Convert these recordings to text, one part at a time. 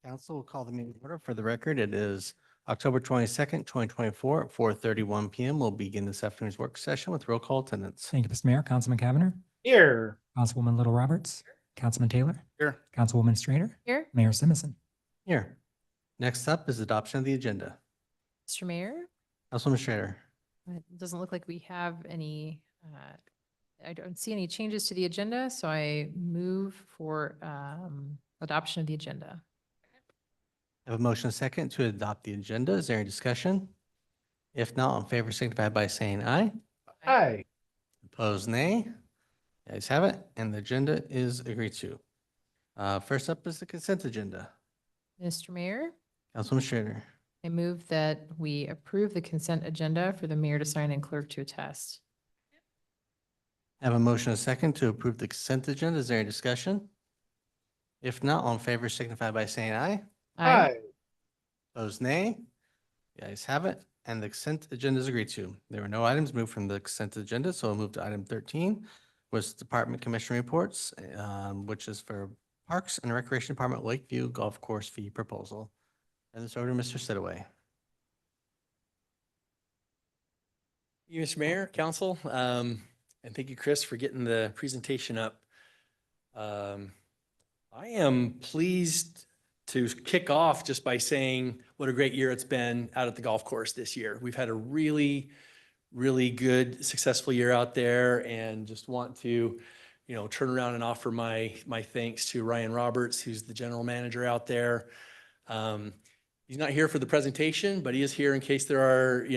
Council will call the meeting to order. For the record, it is October 22nd, 2024 at 4:31 PM. We'll begin this afternoon's work session with roll call attendance. Thank you, Mr. Mayor. Councilman Cavanagh, Here. Councilwoman Little Roberts, Councilman Taylor, Here. Councilwoman Strader, Here, Mayor Simison. Here. Next up is adoption of the agenda. Mr. Mayor, Councilwoman Schrader. it doesn't look like we have any, I don't see any changes to the agenda, so I move for adoption of the agenda. I have a motion and a second to adopt the agenda. Is there any discussion? If not, all in favor signify by saying aye. Hi. Opposed, nay. The ayes have it, and the agenda is agreed to. First up is the consent agenda. Mr. Mayor, Councilwoman Schrader. I move that we approve the consent agenda for the mayor to sign and clerk to attest. I have a motion and a second to approve the consent agenda. Is there any discussion? If not, all in favor signify by saying aye. Hi. Opposed, nay. The ayes have it, and the consent agenda is agreed to. There were no items moved from the consent agenda, so I'll move to item 13, was Department Commission reports, which is for Parks and Recreation Department Lakeview Golf Course fee proposal. And this over to Mr. Sidaway. Thank you, Mr. Mayor, Council, and thank you, Chris, for getting the presentation up. I am pleased to kick off just by saying what a great year it's been out at the golf course this year. We've had a really, really good, successful year out there, and just want to, turn around and offer my thanks to Ryan Roberts, who's the general manager out there. He's not here for the presentation, but he is here in case there are,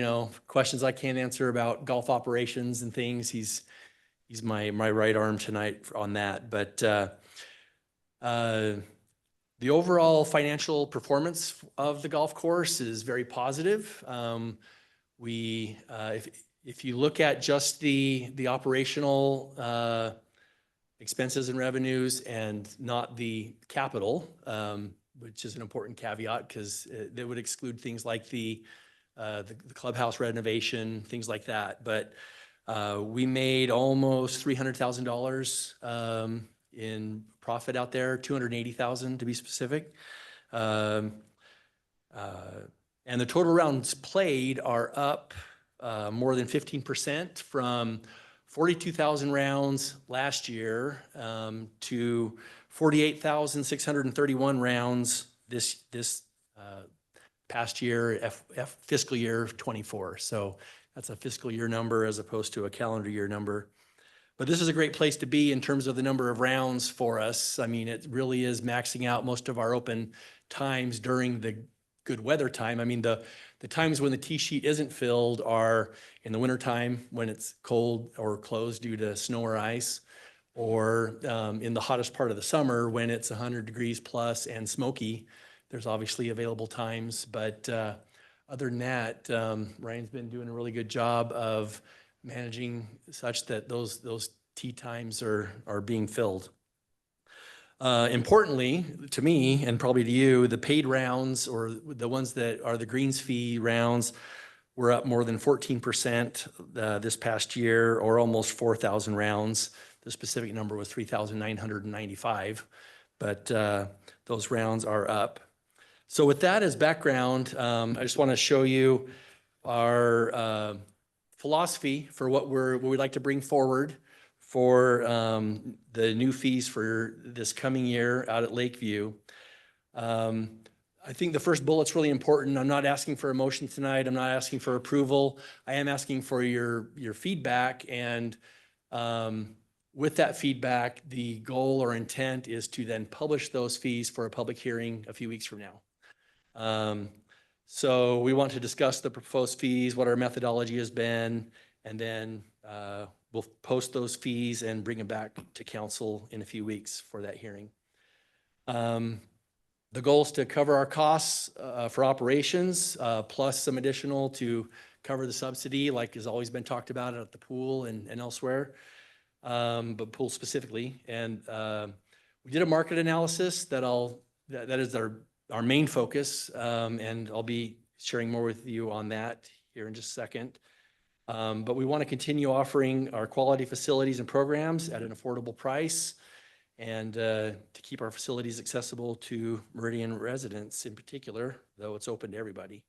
questions I can't answer about golf operations and things. He's my right arm tonight on that. But the overall financial performance of the golf course is very positive. If you look at just the operational expenses and revenues and not the capital, which is an important caveat because they would exclude things like the clubhouse renovation, things like that. But we made almost $300,000 in profit out there, 280,000 to be specific. And the total rounds played are up more than 15% from 42,000 rounds last year to 48,631 rounds this past year, fiscal year 24. So that's a fiscal year number as opposed to a calendar year number. But this is a great place to be in terms of the number of rounds for us. I mean, it really is maxing out most of our open times during the good weather time. I mean, the times when the tee sheet isn't filled are in the wintertime when it's cold or closed due to snow or ice, or in the hottest part of the summer when it's 100 degrees plus and smoky. There's obviously available times, but other than that, Ryan's been doing a really good job of managing such that those tee times are being filled. Importantly to me, and probably to you, the paid rounds, or the ones that are the greens fee rounds, were up more than 14% this past year, or almost 4,000 rounds. The specific number was 3,995, but those rounds are up. So with that as background, I just want to show you our philosophy for what we'd like to bring forward for the new fees for this coming year out at Lakeview. I think the first bullet's really important. I'm not asking for a motion tonight. I'm not asking for approval. I am asking for your feedback, and with that feedback, the goal or intent is to then publish those fees for a public hearing a few weeks from now. So we want to discuss the proposed fees, what our methodology has been, and then we'll post those fees and bring them back to council in a few weeks for that hearing. The goal is to cover our costs for operations, plus some additional to cover the subsidy, like has always been talked about at the pool and elsewhere, but pool specifically. And we did a market analysis that is our main focus, and I'll be sharing more with you on that here in just a second. But we want to continue offering our quality facilities and programs at an affordable price, and to keep our facilities accessible to Meridian residents in particular, though it's open to everybody.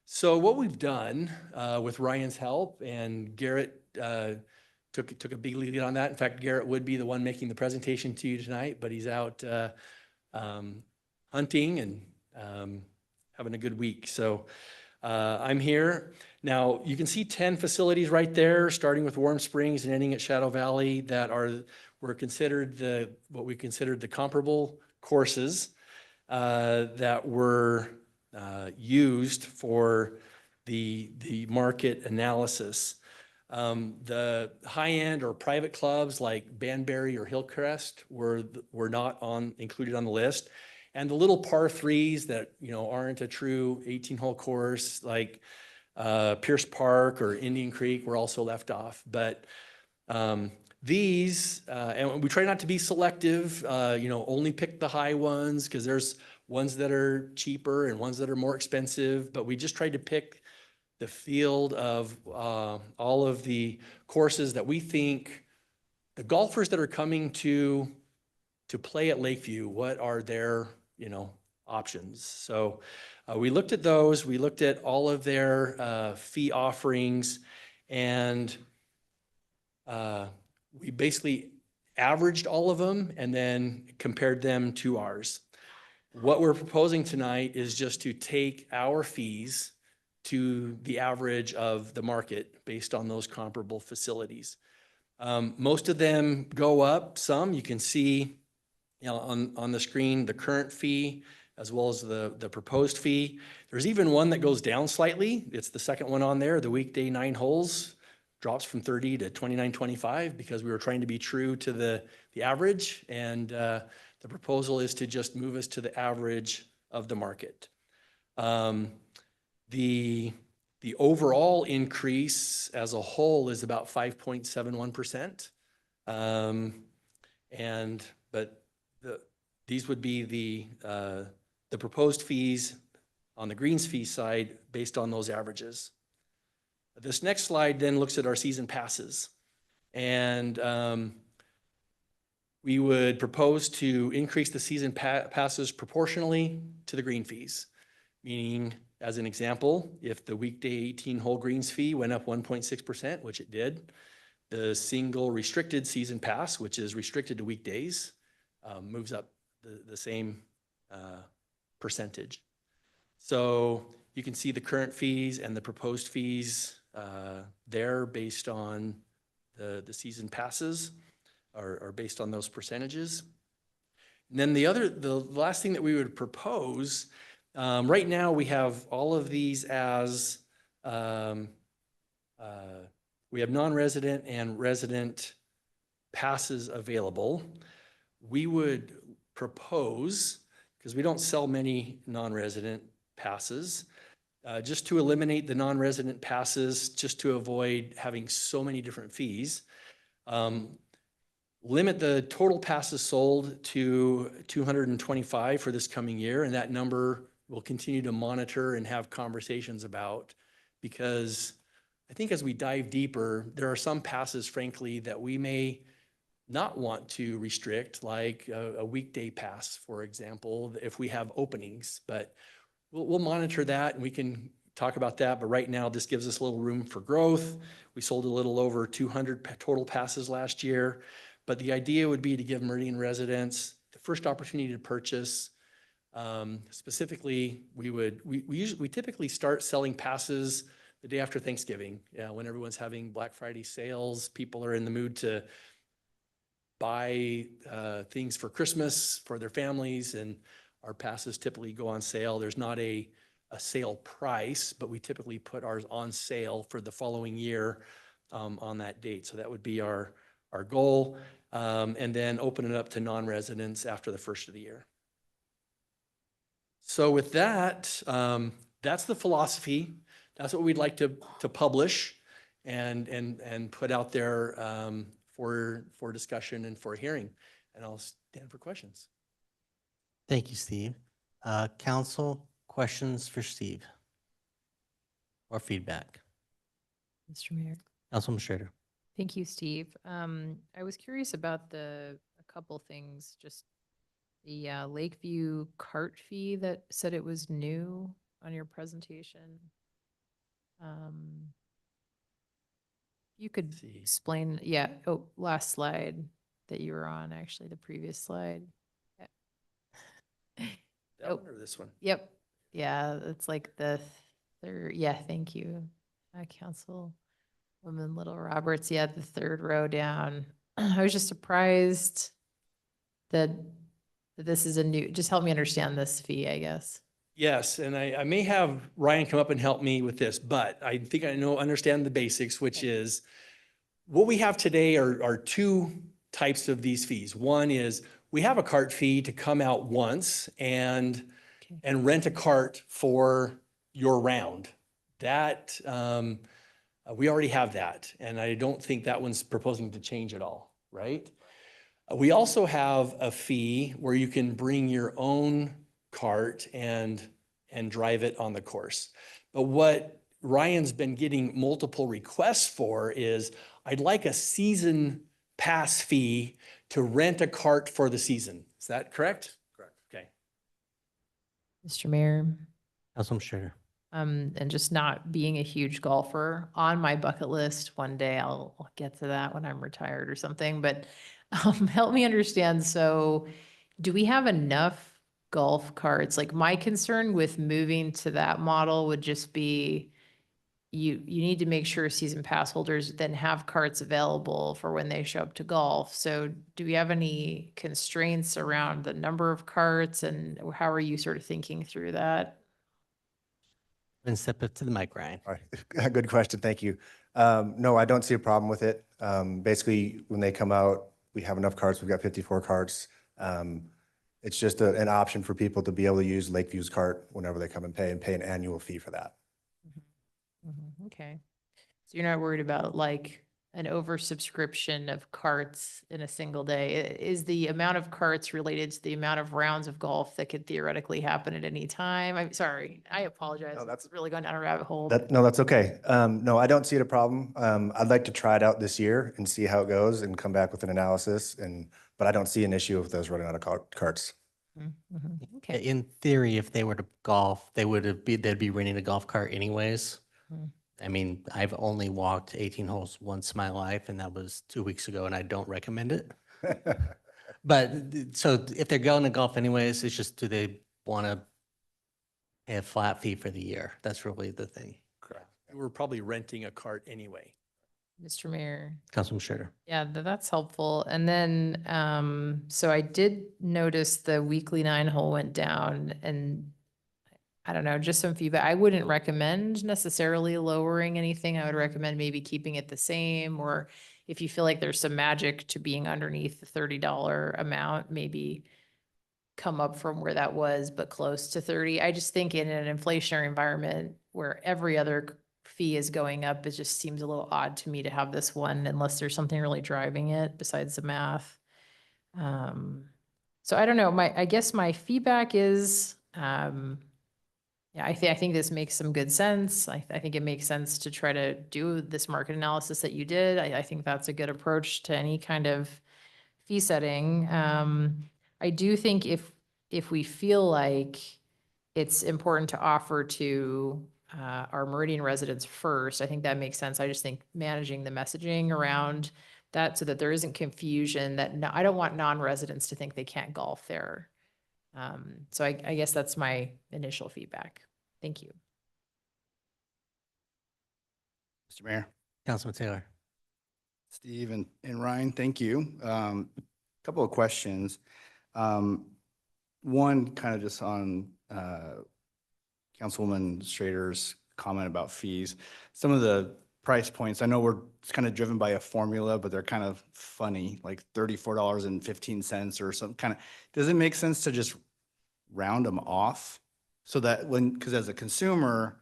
So what we've done with Ryan's help, and Garrett took a big lead on that. In fact, Garrett would be the one making the presentation to you tonight, but he's out hunting and having a good week. So I'm here. Now, you can see 10 facilities right there, starting with Warm Springs and ending at Shadow Valley, that were considered what we considered the comparable courses that were used for the market analysis. The high-end or private clubs like Banbury or Hillcrest were not included on the list. And the little par threes that, aren't a true 18-hole course like Pierce Park or Indian Creek were also left off. But these, and we try not to be selective, only pick the high ones, because there's ones that are cheaper and ones that are more expensive, but we just tried to pick the field of all of the courses that we think the golfers that are coming to play at Lakeview, what are their, options. So we looked at those, we looked at all of their fee offerings, and we basically averaged all of them and then compared them to ours. What we're proposing tonight is just to take our fees to the average of the market based on those comparable facilities. Most of them go up some. You can see on the screen the current fee as well as the proposed fee. There's even one that goes down slightly. It's the second one on there. The weekday 9 holes drops from $30 to $29.25 because we were trying to be true to the average, and the proposal is to just move us to the average of the market. The overall increase as a whole is about 5.71%. But these would be the proposed fees on the greens fee side based on those averages. This next slide then looks at our season passes. And we would propose to increase the season passes proportionally to the green fees. Meaning, as an example, if the weekday 18-hole greens fee went up 1.6%, which it did, the single restricted season pass, which is restricted to weekdays, moves up the same percentage. So you can see the current fees and the proposed fees there based on the season passes are based on those percentages. And then the last thing that we would propose, right now we have all of these as, we have non-resident and resident passes available. We would propose, because we don't sell many non-resident passes, just to eliminate the non-resident passes, just to avoid having so many different fees. Limit the total passes sold to 225 for this coming year, and that number we'll continue to monitor and have conversations about, because I think as we dive deeper, there are some passes, frankly, that we may not want to restrict, like a weekday pass, for example, if we have openings. But we'll monitor that, and we can talk about that. But right now, this gives us a little room for growth. We sold a little over 200 total passes last year. But the idea would be to give Meridian residents the first opportunity to purchase. Specifically, we typically start selling passes the day after Thanksgiving. When everyone's having Black Friday sales, people are in the mood to buy things for Christmas for their families, and our passes typically go on sale. There's not a sale price, but we typically put ours on sale for the following year on that date. So that would be our goal, and then open it up to non-residents after the first of the year. So with that, that's the philosophy. That's what we'd like to publish and put out there for discussion and for hearing. And I'll stand for questions. Thank you, Steve. Council, questions for Steve? Or feedback? Mr. Mayor. Councilman Schrader. Thank you, Steve. I was curious about a couple things, just the Lakeview cart fee that said it was new on your presentation. You could See. explain, yeah, oh, last slide that you were on, actually, the previous slide. That Oh. one or this one? Yep, yeah, it's like the third, yeah, thank you, Councilwoman Little Roberts, yeah, the third row down. I was just surprised that this is a new, just help me understand this fee, I guess. Yes, and I may have Ryan come up and help me with this, but I think I understand the basics, which Okay. is what we have today are two types of these fees. One is we have a cart fee to come out once and Okay. rent a cart for your round. That, we already have that, and I don't think that one's proposing to change at all, right? We also have a fee where you can bring your own cart and drive it on the course. But what Ryan's been getting multiple requests for is, I'd like a season pass fee to rent a cart for the season. Is that correct? Correct. Okay. Mr. Mayor, Councilman Schrader. and just not being a huge golfer, on my bucket list, one day I'll get to that when I'm retired or something, but help me understand. So do we have enough golf carts? Like, my concern with moving to that model would just be you need to make sure season pass holders then have carts available for when they show up to golf. So do we have any constraints around the number of carts, and how are you sort of thinking through that? And step up to the mic, Ryan. All right, good question, thank you. No, I don't see a problem with it. Basically, when they come out, we have enough carts, we've got 54 carts. It's just an option for people to be able to use Lakeview's cart whenever they come and pay an annual fee for that. Okay. So you're not worried about like an oversubscription of carts in a single day? Is the amount of carts related to the amount of rounds of golf that could theoretically happen at any time? I'm sorry, I apologize. No, that's- It's really going down a rabbit hole. No, that's okay. No, I don't see it a problem. I'd like to try it out this year and see how it goes and come back with an analysis but I don't see an issue with those running out of carts. Okay. In theory, if they were to golf, they'd be renting a golf cart anyways. Mhm. I mean, I've only walked 18 holes once in my life, and that was 2 weeks ago, and I don't recommend it. But so if they're going to golf anyways, it's just, do they want to pay a flat fee for the year? That's really the thing. Correct. We're probably renting a cart anyway. Mr. Mayor. Councilman Schrader. Yeah, that's helpful. And then, so I did notice the weekly 9-hole went down, and I don't know, just some feedback. I wouldn't recommend necessarily lowering anything. I would recommend maybe keeping it the same, or if you feel like there's some magic to being underneath the $30 amount, maybe come up from where that was, but close to 30. I just think in an inflationary environment where every other fee is going up, it just seems a little odd to me to have this one unless there's something really driving it besides the math. So I don't know, I guess my feedback is, yeah, I think this makes some good sense. I think it makes sense to try to do this market analysis that you did. I think that's a good approach to any kind of fee setting. I do think if we feel like it's important to offer to our Meridian residents first, I think that makes sense. I just think managing the messaging around that so that there isn't confusion that I don't want non-residents to think they can't golf there. So I guess that's my initial feedback. Thank you. Mr. Mayor, Councilman Taylor. Steve and Ryan, thank you. Couple of questions. One kind of just on Councilwoman Schrader's comment about fees. Some of the price points, I know it's kind of driven by a formula, but they're kind of funny, like $34.15 or some kind of, does it make sense to just round them off? So that because as a consumer,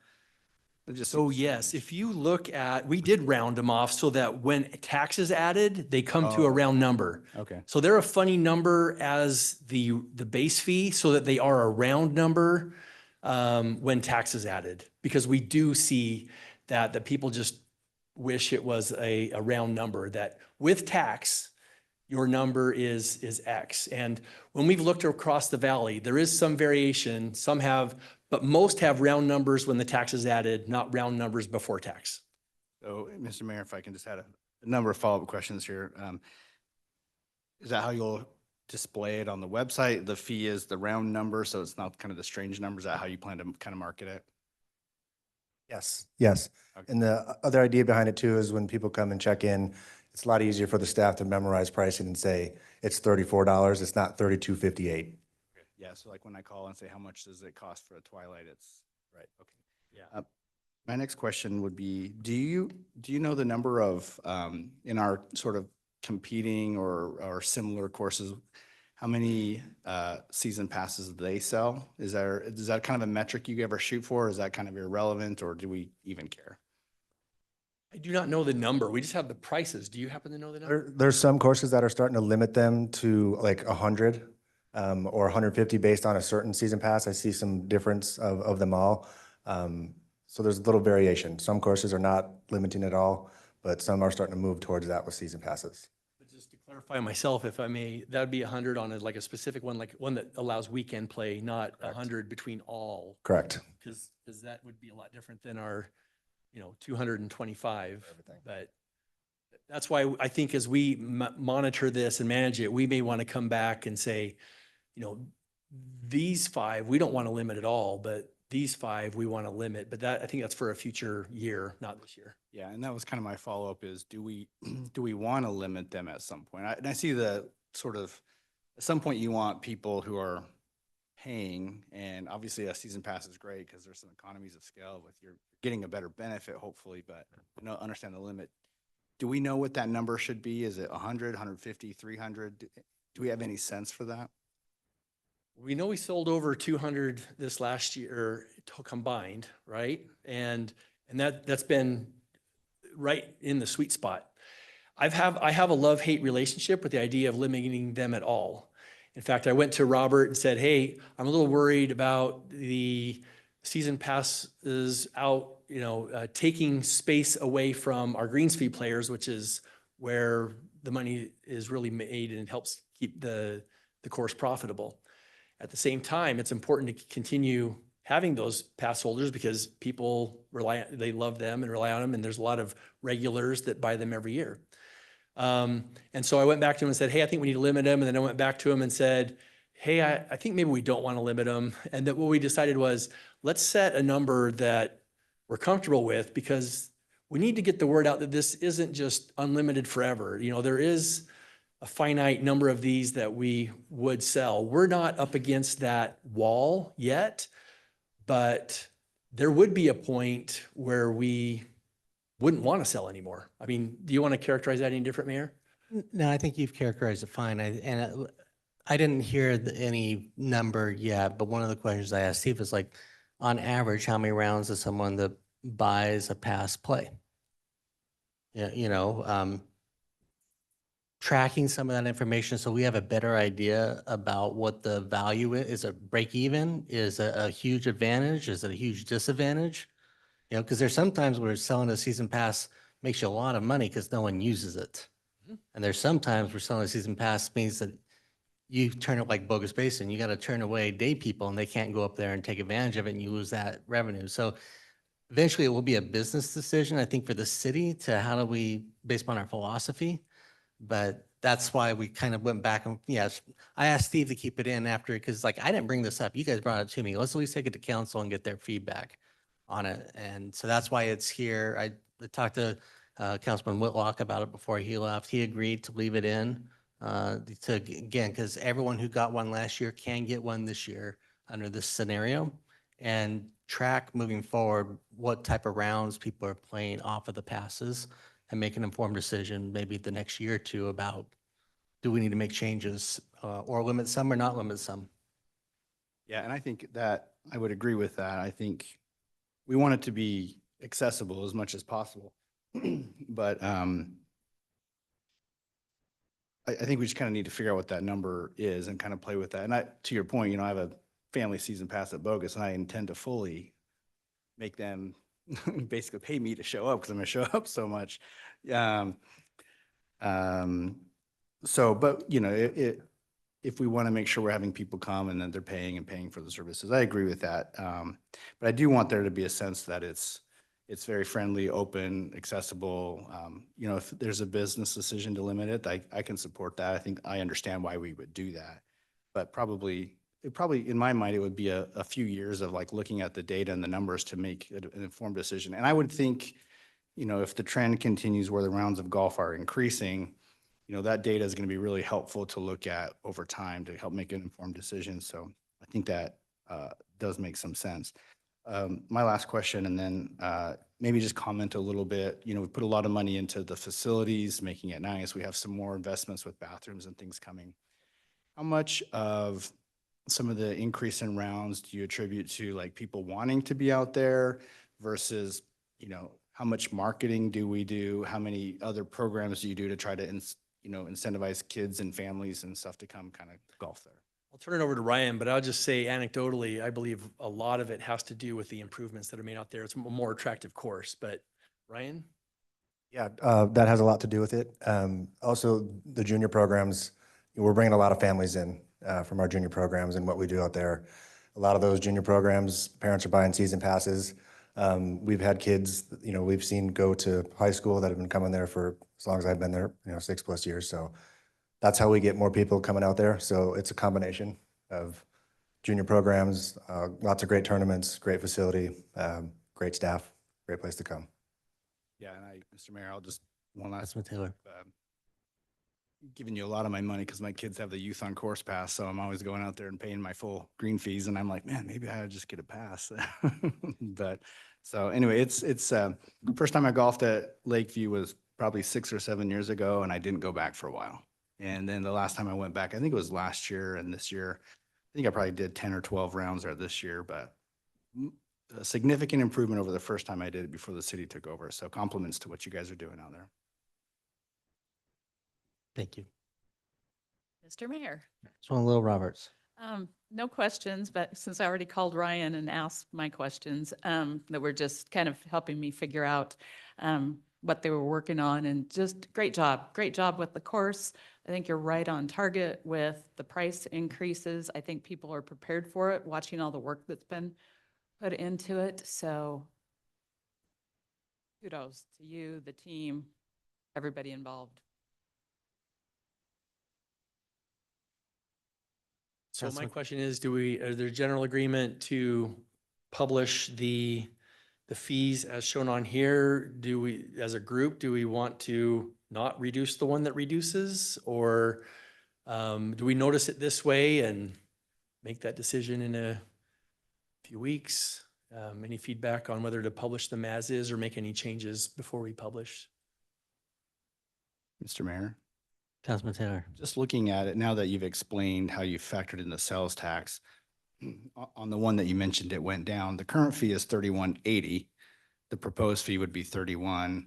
it just. So seems yes, strange. if you look at, we did round them off so that when taxes added, they come to a Oh. round number. Okay, So they're a funny number as the base fee so that they are a round number when taxes added. Because we do see that people just wish it was a round number that with tax, your number is X. And when we've looked across the valley, there is some variation. Some have, but most have round numbers when the tax is added, not round numbers before tax. So, Mr. Mayor, if I can just add a number of follow-up questions here. Is that how you'll display it on the website? The fee is the round number, so it's not kind of the strange numbers. Is that how you plan to kind of market it? Yes, yes. Okay. And the other idea behind it too is when people come and check in, it's a lot easier for the staff to memorize pricing and say, it's $34, it's not $32.58. Yeah, so like when I call and say, how much does it cost for a Twilight? It's, right, okay. Yeah. My next question would be, do you know the number of, in our sort of competing or similar courses, how many season passes they sell? Is that kind of a metric you ever shoot for? Is that kind of irrelevant, or do we even care? I do not know the number. We just have the prices. Do you happen to know the number? There's some courses that are starting to limit them to like 100 or 150 based on a certain season pass. I see some difference of them all. So there's a little variation. Some courses are not limiting at all, but some are starting to move towards that with season passes. But just to clarify myself, if I may, that'd be 100 on like a specific one, like one that allows weekend play, not 100 between all. Correct. Because that would be a lot different than our, 225. Everything. But that's why I think as we monitor this and manage it, we may want to come back and say, these 5, we don't want to limit at all, but these 5, we want to limit. But I think that's for a future year, not this year. Yeah, and that was kind of my follow-up is, do we want to limit them at some point? And I see the sort of, at some point you want people who are paying, and obviously a season pass is great because there's some economies of scale with you're getting a better benefit hopefully, but I don't understand the limit. Do we know what that number should be? Is it 100, 150, 300? Do we have any sense for that? We know we sold over 200 this last year combined, right? And that's been right in the sweet spot. I have a love-hate relationship with the idea of limiting them at all. In fact, I went to Robert and said, hey, I'm a little worried about the season passes out, taking space away from our greens fee players, which is where the money is really made and it helps keep the course profitable. At the same time, it's important to continue having those pass holders because people they love them and rely on them. And there's a lot of regulars that buy them every year. And so I went back to him and said, hey, I think we need to limit them. And then I went back to him and said, hey, I think maybe we don't want to limit them. And that what we decided was, let's set a number that we're comfortable with because we need to get the word out that this isn't just unlimited forever. There is a finite number of these that we would sell. We're not up against that wall yet, but there would be a point where we wouldn't want to sell anymore. I mean, do you want to characterize that any different, Mayor? No, I think you've characterized it fine. I didn't hear any number yet, but one of the questions I asked Steve is like, on average, how many rounds does someone that buys a pass play? Yeah, tracking some of that information so we have a better idea about what the value is. Is it break even? Is it a huge advantage? Is it a huge disadvantage? Because there's sometimes where selling a season pass makes you a lot of money because no one uses it. And there's sometimes where selling a season pass means that you turn it like bogus basin. You got to turn away day people and they can't go up there and take advantage of it and you lose that revenue. So eventually it will be a business decision, I think, for the city to how do we, based on our philosophy. But that's why we kind of went back and, yes, I asked Steve to keep it in after, because like, I didn't bring this up. You guys brought it to me. Let's at least take it to council and get their feedback on it. And so that's why it's here. I talked to Councilman Whitlock about it before he left. He agreed to leave it in again, because everyone who got one last year can get one this year under this scenario and track moving forward what type of rounds people are playing off of the passes and make an informed decision maybe the next year or two about do we need to make changes or limit some or not limit some. Yeah, and I think that I would agree with that. I think we want it to be accessible as much as possible. But I think we just kind of need to figure out what that number is and kind of play with that. And to your point, I have a family season pass at Bogus and I intend to fully make them basically pay me to show up because I'm gonna show up so much. Um, so, but you know, if we want to make sure we're having people come and that they're paying and paying for the services, I agree with that. But I do want there to be a sense that it's very friendly, open, accessible. You know, if there's a business decision to limit it, I can support that. I think I understand why we would do that. But probably, in my mind, it would be a few years of like looking at the data and the numbers to make an informed decision. And I would think, you know, if the trend continues where the rounds of golf are increasing, you know, that data is going to be really helpful to look at over time to help make an informed decision. So I think that does make some sense. My last question, and then maybe just comment a little bit. You know, we put a lot of money into the facilities, making it nice. We have some more investments with bathrooms and things coming. How much of some of the increase in rounds do you attribute to like people wanting to be out there versus, you know, how much marketing do we do? How many other programs do you do to try to, you know, incentivize kids and families and stuff to come kind of golf there? I'll turn it over to Ryan, but I'll just say anecdotally, I believe a lot of it has to do with the improvements that are made out there. It's a more attractive course, but Ryan? Yeah, that has a lot to do with it. Also, the junior programs, we're bringing a lot of families in from our junior programs and what we do out there. A lot of those junior programs, parents are buying season passes. We've had kids, you know, we've seen go to high school that have been coming there for as long as I've been there, you know, 6+ years. So that's how we get more people coming out there. So it's a combination of junior programs, lots of great tournaments, great facility, great staff, great place to come. Yeah, and Mr. Mayor, I'll just, one last, Councilman Taylor. giving you a lot of my money because my kids have the youth on course pass. So I'm always going out there and paying my full green fees. And I'm like, man, maybe I would just get a pass. But so anyway, it's first time I golfed at Lakeview was probably 6 or 7 years ago, and I didn't go back for a while. And then the last time I went back, I think it was last year and this year, I think I probably did 10 or 12 rounds there this year, but a significant improvement over the first time I did it before the city took over. So compliments to what you guys are doing out there. Thank you. Mr. Mayor, Councilwoman Little Roberts. no questions, but since I already called Ryan and asked my questions, that were just kind of helping me figure out what they were working on, and just great job with the course. I think you're right on target with the price increases. I think people are prepared for it, watching all the work that's been put into it. So kudos to you, the team, everybody involved. So my Councilman- question is, is there general agreement to publish the fees as shown on here? Do we, as a group, do we want to not reduce the one that reduces? Or do we notice it this way and make that decision in a few weeks? Any feedback on whether to publish them as is or make any changes before we publish? Mr. Mayor? Councilman Taylor. Just looking at it now that you've explained how you factored in the sales tax, on the one that you mentioned, it went down. The current fee is $31.80. The proposed fee would be $31.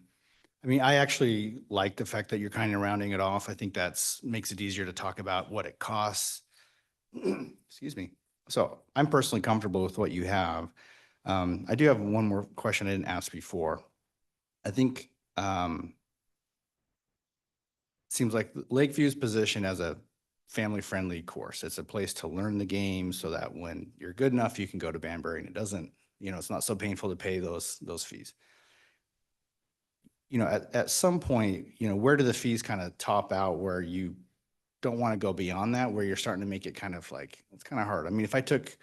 I mean, I actually like the fact that you're kind of rounding it off. I think that's makes it easier to talk about what it costs. Excuse me. So I'm personally comfortable with what you have. I do have one more question I didn't ask before. I think seems like Lakeview's position as a family-friendly course. It's a place to learn the game so that when you're good enough, you can go to Banbury and it doesn't, you know, it's not so painful to pay those fees. You know, at some point, you know, where do the fees kind of top out where you don't want to go beyond that, where you're starting to make it kind of like, it's kind of hard. I mean, if I take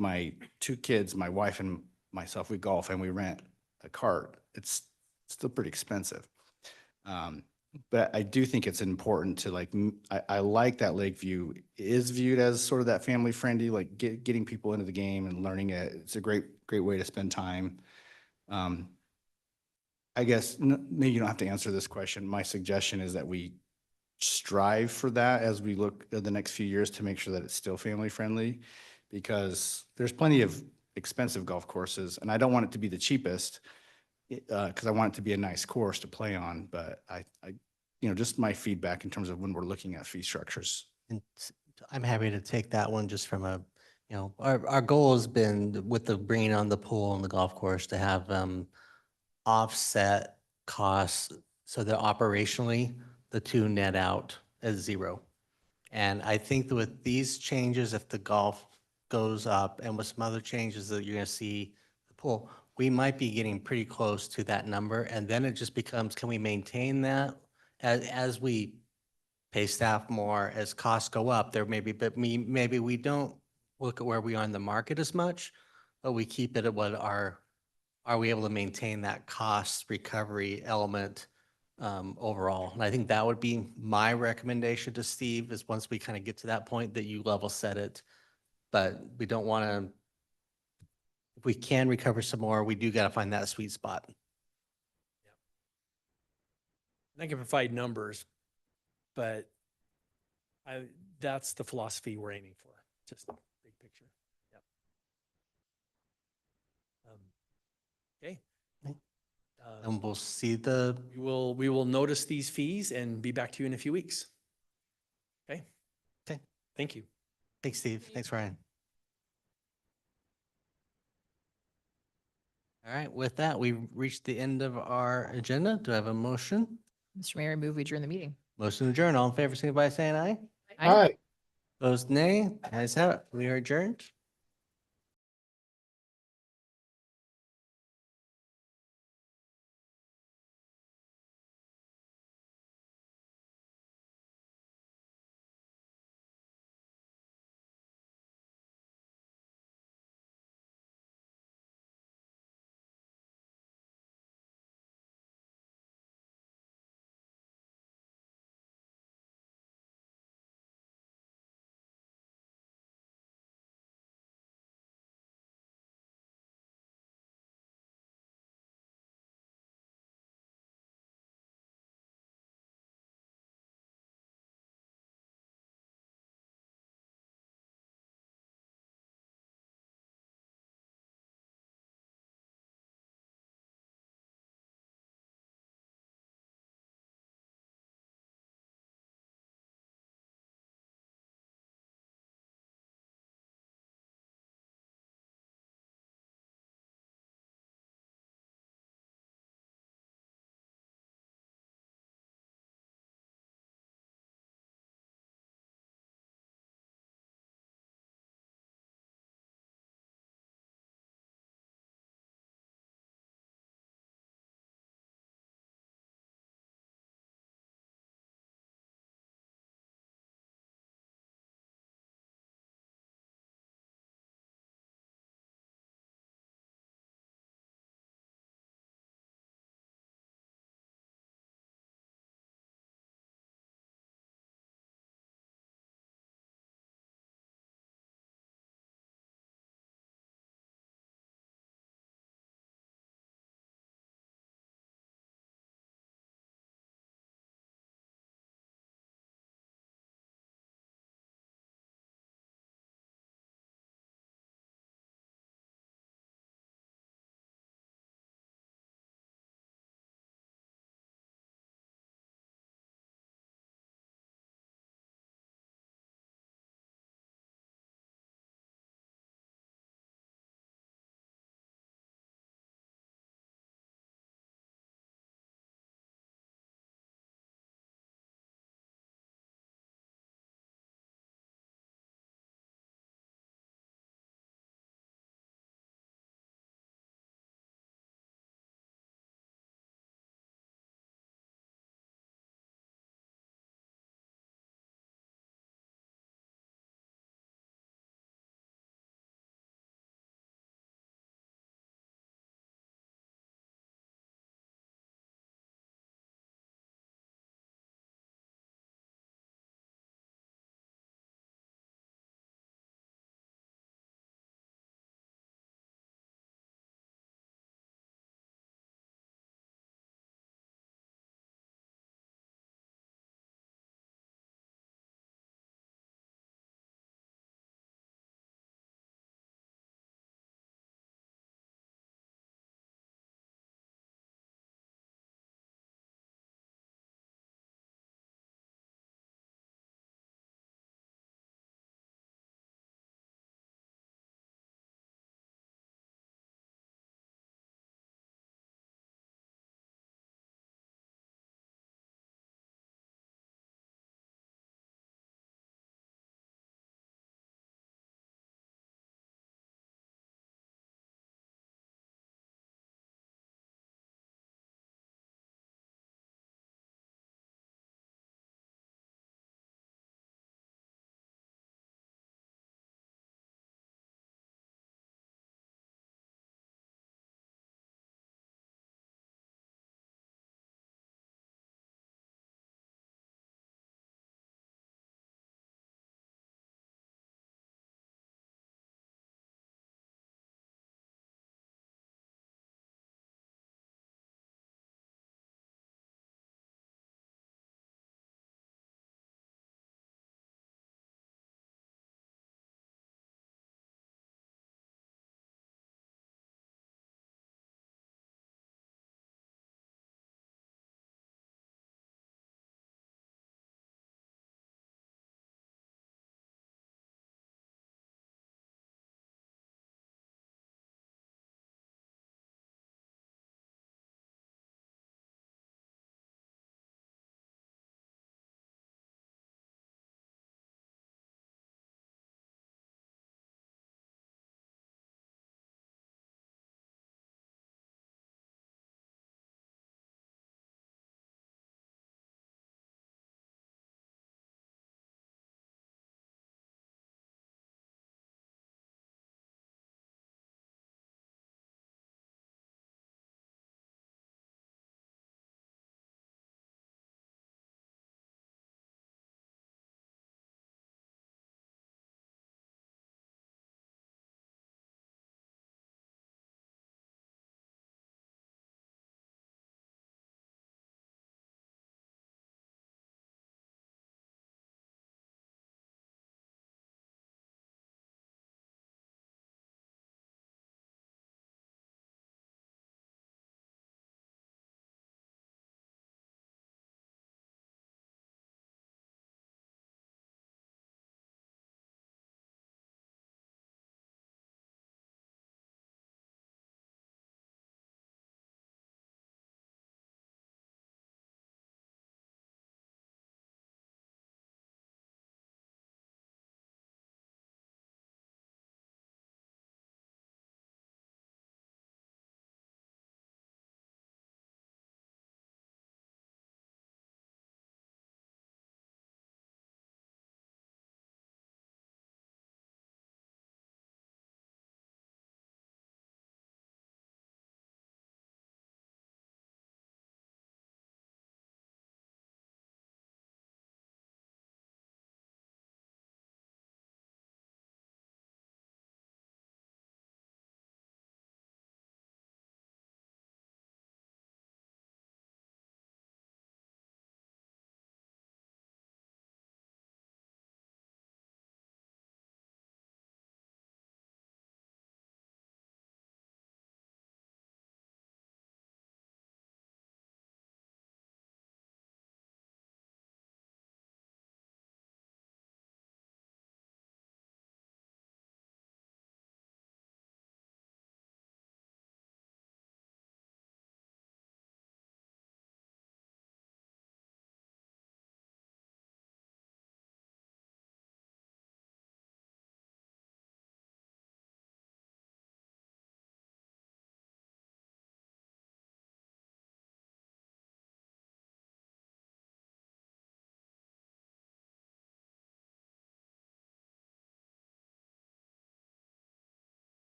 my 2 kids, my wife and myself, we golf and we rent a cart, it's still pretty expensive. But I do think it's important to like, I like that Lakeview is viewed as sort of that family friendly, like getting people into the game and learning it. It's a great way to spend time. I guess maybe you don't have to answer this question. My suggestion is that we strive for that as we look at the next few years to make sure that it's still family friendly, because there's plenty of expensive golf courses and I don't want it to be the cheapest. Because I want it to be a nice course to play on, but I, you know, just my feedback in terms of when we're looking at fee structures. And I'm happy to take that one just from a, You know, our goal has been with the bringing on the pool and the golf course to have offset costs so that operationally the two net out as zero. And I think that with these changes, if the golf goes up and with some other changes that you're going to see the pool, we might be getting pretty close to that number. And then it just becomes, can we maintain that as we pay staff more, as costs go up, there may be, but maybe we don't look at where we are in the market as much, but we keep it at what are we able to maintain that cost recovery element overall? And I think that would be my recommendation to Steve, is once we kind of get to that point, that you level set it. But we don't want to, if we can recover some more, we do got to find that sweet spot. I can provide numbers, but that's the philosophy we're aiming for, just big picture. Yep. Okay. And we'll see the, We will notice these fees and be back to you in a few weeks. Okay? Okay. Thank you. thanks, Steve. Thanks, Ryan. All right, with that, we've reached the end of our agenda. Do I have a motion? Mr. Mayor, I move we adjourn the meeting. Motion to adjourn. All in favor, signify by saying aye. Aye. Opposed, nay. Ayes have it. We are adjourned.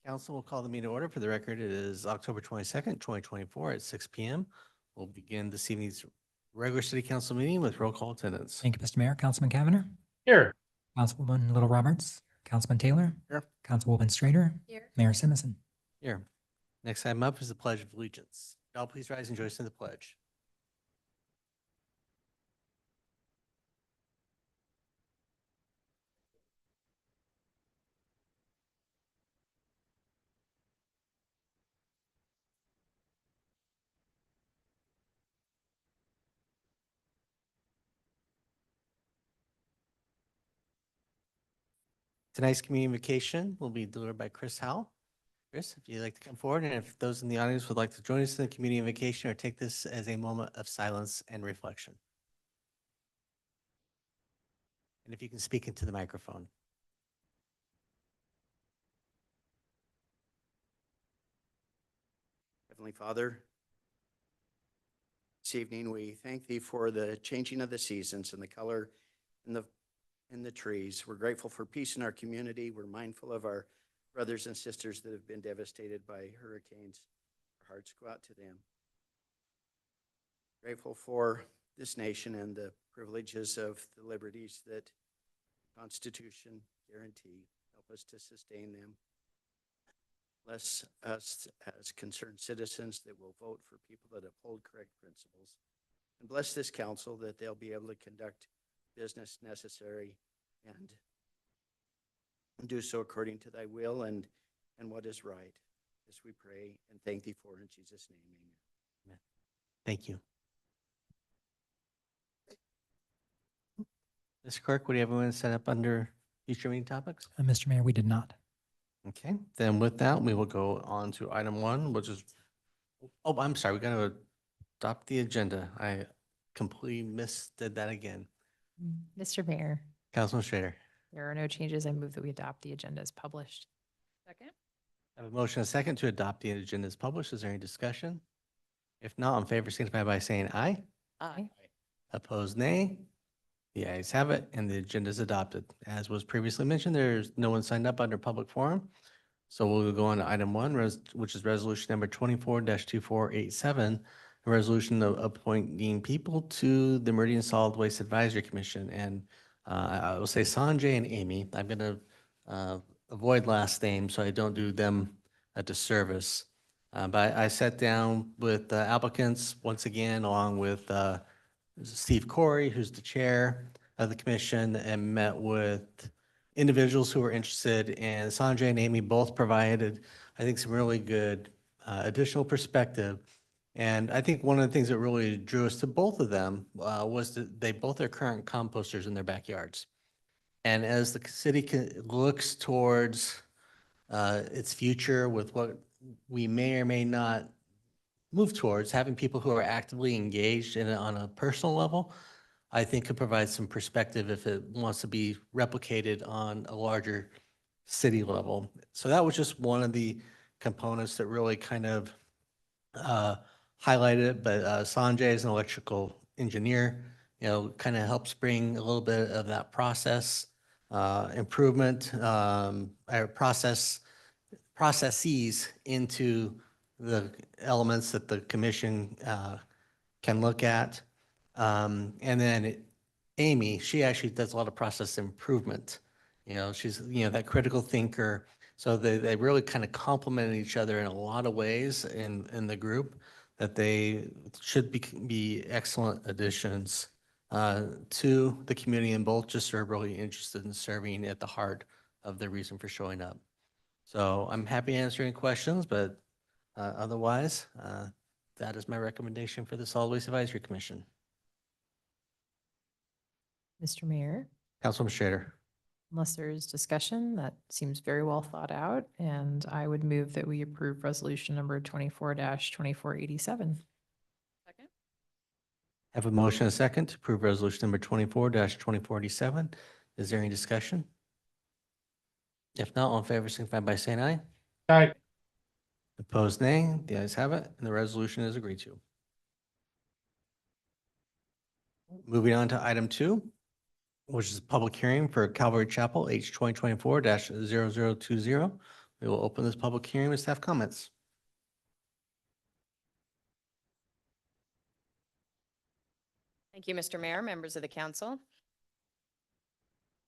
Council will call the meeting to order. For the record, it is October 22nd, 2024 at 6 PM. We'll begin this evening's regular city council meeting with roll call attendance. Thank you, Mr. Mayor. Councilman Cavanagh, Here. Councilwoman Little Roberts, Councilman Taylor. Here. Councilwoman Strader, Here. Mayor Simmons. Here. Next item up is the Pledge of Allegiance. Y'all please rise and join us in the pledge. Tonight's communication will be delivered by Chris Howell. Chris, if you'd like to come forward, and if those in the audience would like to join us in the community invocation or take this as a moment of silence and reflection. And if you can speak into the microphone. Heavenly Father, this evening we thank thee for the changing of the seasons and the color in the trees. We're grateful for peace in our community. We're mindful of our brothers and sisters that have been devastated by hurricanes. Our hearts go out to them. Grateful for this nation and the privileges of the liberties that the Constitution guarantee. Help us to sustain them. Bless us as concerned citizens that will vote for people that uphold correct principles. And bless this council that they'll be able to conduct business necessary and do so according to thy will and what is right. This we pray and thank thee for in Jesus' name. Amen. Thank you. Mr. Clerk, would you everyone set up under future meeting topics? Mr. Mayor, we did not. Okay, then with that, we will go on to item 1, which is, oh, I'm sorry, we got to adopt the agenda. I completely did that again. Mr. Mayor, Councilman Strader, there are no changes. I move that we adopt the agenda as published. Second? I have a motion and a second to adopt the agenda as published. Is there any discussion? If not, in favor, signify by saying aye. Aye. Opposed, nay. The ayes have it, and the agenda is adopted. As was previously mentioned, there's no one signed up under public forum. So we'll go on to item 1, which is resolution number 24-2487, a resolution of appointing people to the Meridian Solid Waste Advisory Commission. And I will say Sanjay and Amy. I'm going to avoid last names so I don't do them a disservice. But I sat down with applicants once again, along with Steve Corey, who's the chair of the commission, and met with individuals who were interested, and Sanjay and Amy both provided, I think, some really good additional perspective. And I think one of the things that really drew us to both of them was that they both are current composters in their backyards. And as the city looks towards its future with what we may or may not move towards, having people who are actively engaged in it on a personal level, I think could provide some perspective if it wants to be replicated on a larger city level. So that was just one of the components that really kind of highlighted it. But Sanjay is an electrical engineer, kind of helps bring a little bit of that process improvement, or processes into the elements that the commission can look at. And then Amy, she actually does a lot of process improvement. She's, that critical thinker. So they really kind of complement each other in a lot of ways in the group, that they should be excellent additions to the community, and both just are really interested in serving at the heart of the reason for showing up. So I'm happy to answer any questions, but otherwise, that is my recommendation for the Solid Waste Advisory Commission. Mr. Mayor, Councilman Strader. unless there's discussion, that seems very well thought out, and I would move that we approve resolution number 24-2487. Second? Have a motion and a second to approve resolution number 24-2487. Is there any discussion? If not, all in favor, signify by saying aye. Aye. Opposed, nay. The ayes have it, and the resolution is agreed to. Moving on to item 2, which is a public hearing for Calvary Chapel, H 2024-0020, We will open this public hearing with staff comments. Thank you, Mr. Mayor, members of the council.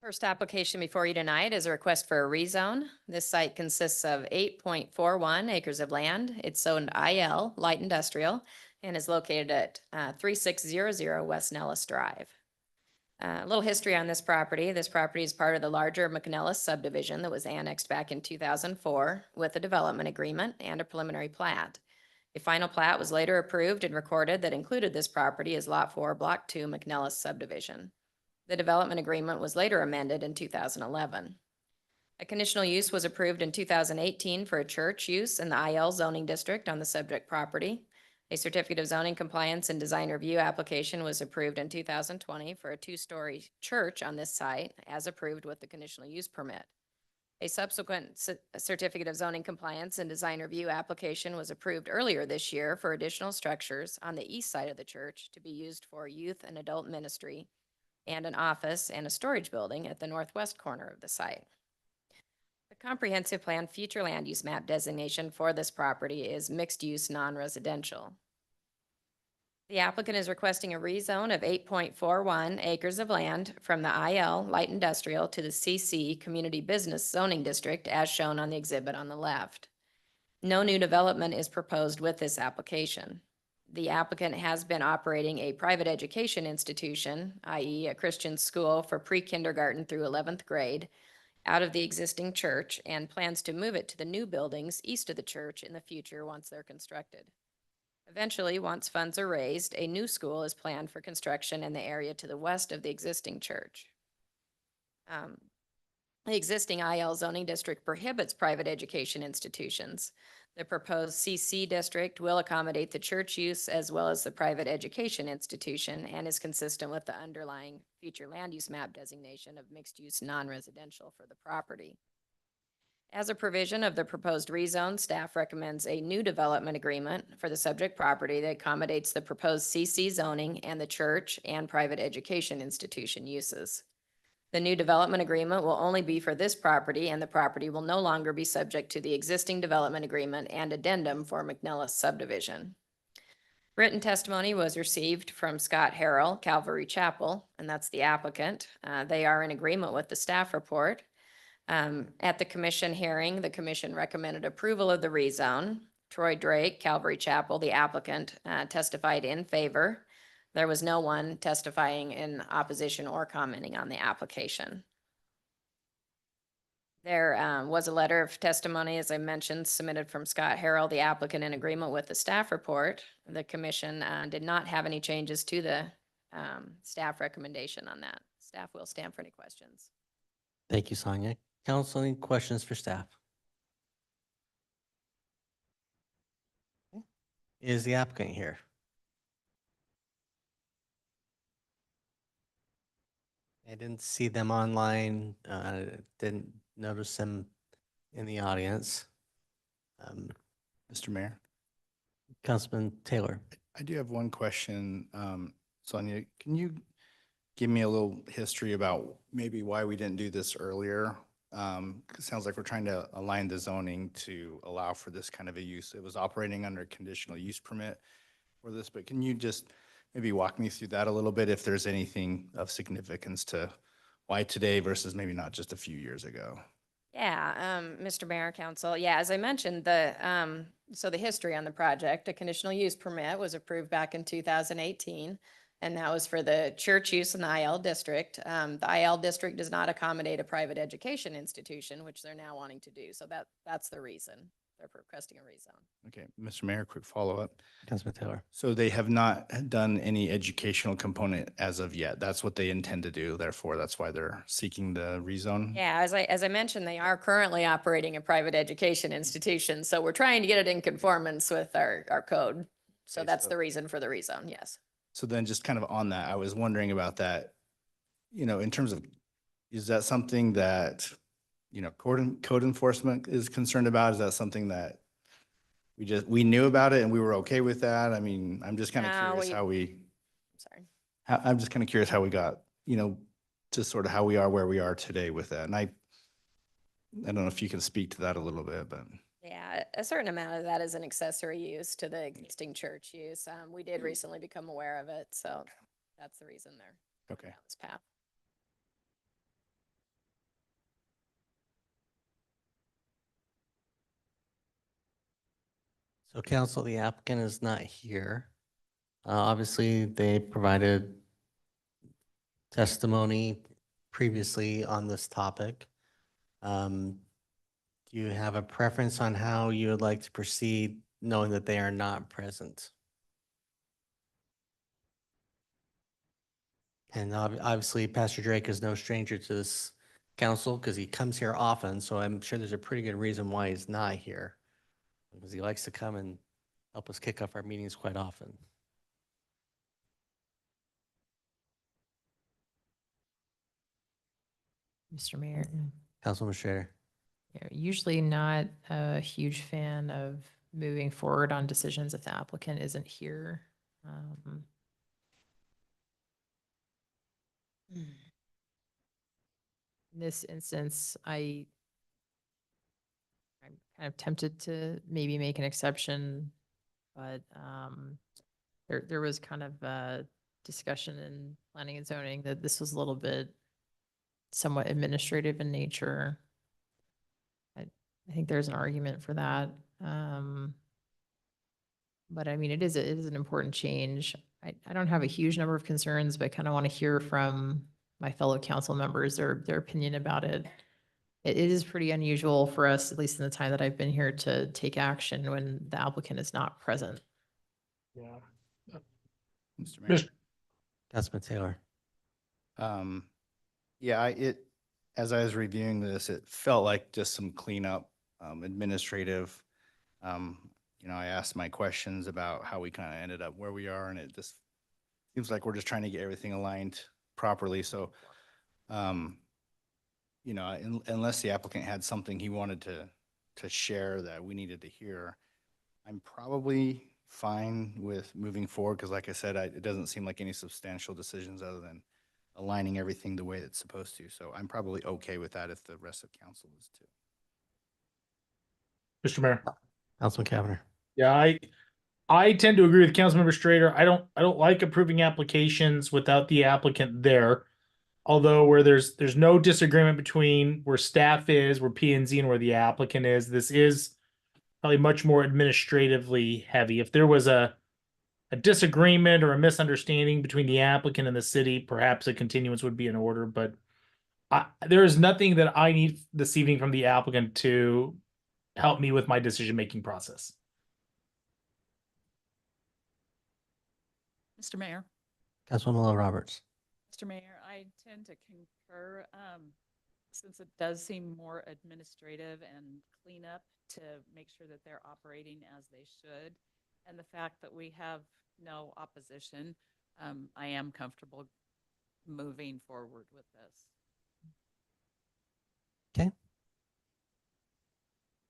First application before you tonight is a request for a rezone. This site consists of 8.41 acres of land. It's zoned IL, light industrial, and is located at 3600 West Nellis Drive. A little history on this property. This property is part of the larger McNellis subdivision that was annexed back in 2004 with a development agreement and a preliminary plat. A final plat was later approved and recorded that included this property as Lot 4, Block 2, McNellis subdivision. The development agreement was later amended in 2011. A conditional use was approved in 2018 for a church use in the IL zoning district on the subject property. A certificate of zoning compliance and design review application was approved in 2020 for a 2-story church on this site, as approved with the conditional use permit. A subsequent certificate of zoning compliance and design review application was approved earlier this year for additional structures on the east side of the church to be used for youth and adult ministry, and an office and a storage building at the northwest corner of the site. The comprehensive plan future land use map designation for this property is mixed use non-residential. The applicant is requesting a rezone of 8.41 acres of land from the IL light industrial to the CC community business zoning district as shown on the exhibit on the left. No new development is proposed with this application. The applicant has been operating a private education institution, i.e. a Christian school for pre-kindergarten through 11th grade, out of the existing church and plans to move it to the new buildings east of the church in the future once they're constructed. Eventually, once funds are raised, a new school is planned for construction in the area to the west of the existing church. The existing IL zoning district prohibits private education institutions. The proposed CC district will accommodate the church use as well as the private education institution and is consistent with the underlying future land use map designation of mixed use non-residential for the property. As a provision of the proposed rezone, staff recommends a new development agreement for the subject property that accommodates the proposed CC zoning and the church and private education institution uses. The new development agreement will only be for this property, and the property will no longer be subject to the existing development agreement and addendum for McNellis subdivision. Written testimony was received from Scott Harrell, Calvary Chapel, and that's the applicant. They are in agreement with the staff report. At the commission hearing, the commission recommended approval of the rezone. Troy Drake, Calvary Chapel, the applicant, testified in favor. There was no one testifying in opposition or commenting on the application. There was a letter of testimony, as I mentioned, submitted from Scott Harrell, the applicant, in agreement with the staff report. The commission did not have any changes to the staff recommendation on that. Staff will stand for any questions. Thank you, Sonia. Council, any questions for staff? Is the applicant here? I didn't see them online. Didn't notice them in the audience. Mr. Mayor, Councilman Taylor. I do have one question. Sonia, can you give me a little history about maybe why we didn't do this earlier? It sounds like we're trying to align the zoning to allow for this kind of a use. It was operating under conditional use permit for this, but can you just maybe walk me through that a little bit if there's anything of significance to why today versus maybe not just a few years ago? Yeah, Mr. Mayor, Council. Yeah, as I mentioned, so the history on the project, a conditional use permit was approved back in 2018. And that was for the church use in the IL district. The IL district does not accommodate a private education institution, which they're now wanting to do. So that's the reason they're requesting a rezone. Okay, Mr. Mayor, quick follow-up. Councilman Taylor. So they have not done any educational component as of yet. That's what they intend to do. Therefore, that's why they're seeking the rezone. Yeah, as I mentioned, they are currently operating a private education institution. So we're trying to get it in conformance with our code. So Okay, that's so- the reason for the rezone, yes. So then just kind of on that, I was wondering about that, in terms of, is that something that, code enforcement is concerned about? Is that something that we knew about it and we were okay with that? I mean, I'm just kind of No, curious Sorry. I'm just kind of curious how we got, to sort of how we are where we are today with that. And I don't know if you can speak to that a little bit, but. Yeah, a certain amount of that is an accessory use to the existing church use. We did recently become aware of it, so that's the reason they're Okay. down this path. So council, the applicant is not here. Obviously, they provided testimony previously on this topic. Do you have a preference on how you would like to proceed, knowing that they are not present? And obviously, Pastor Drake is no stranger to this council because he comes here often, so I'm sure there's a pretty good reason why he's not here. Because he likes to come and help us kick off our meetings quite often. Mr. Mayor, Councilwoman Schrader. yeah, usually not a huge fan of moving forward on decisions if the applicant isn't here. In this instance, I'm kind of tempted to maybe make an exception, but there was kind of a discussion in planning and zoning that this was a little bit somewhat administrative in nature. I think there's an argument for that. But I mean, it is an important change. I don't have a huge number of concerns, but I kind of want to hear from my fellow council members, their opinion about it. It is pretty unusual for us, at least in the time that I've been here, to take action when the applicant is not present. Yeah. Mr. Mayor. Councilman Taylor. Yeah, as I was reviewing this, it felt like just some cleanup, administrative. I asked my questions about how we kind of ended up where we are, and it just seems like we're just trying to get everything aligned properly. So, unless the applicant had something he wanted to share that we needed to hear, I'm probably fine with moving forward because, like I said, it doesn't seem like any substantial decisions other than aligning everything the way it's supposed to. So I'm probably okay with that if the rest of council is too. Mr. Mayor. Councilman Cavanagh. Yeah, I tend to agree with Councilmember Strader. I don't like approving applications without the applicant there. Although where there's no disagreement between where staff is, where P and Z, and where the applicant is, this is probably much more administratively heavy. If there was a disagreement or a misunderstanding between the applicant and the city, perhaps a continuance would be in order. But there is nothing that I need this evening from the applicant to help me with my decision-making process. Mr. Mayor. Councilwoman Roberts. Mr. Mayor, I tend to concur, since it does seem more administrative and cleanup to make sure that they're operating as they should. And the fact that we have no opposition, I am comfortable moving forward with this. Okay.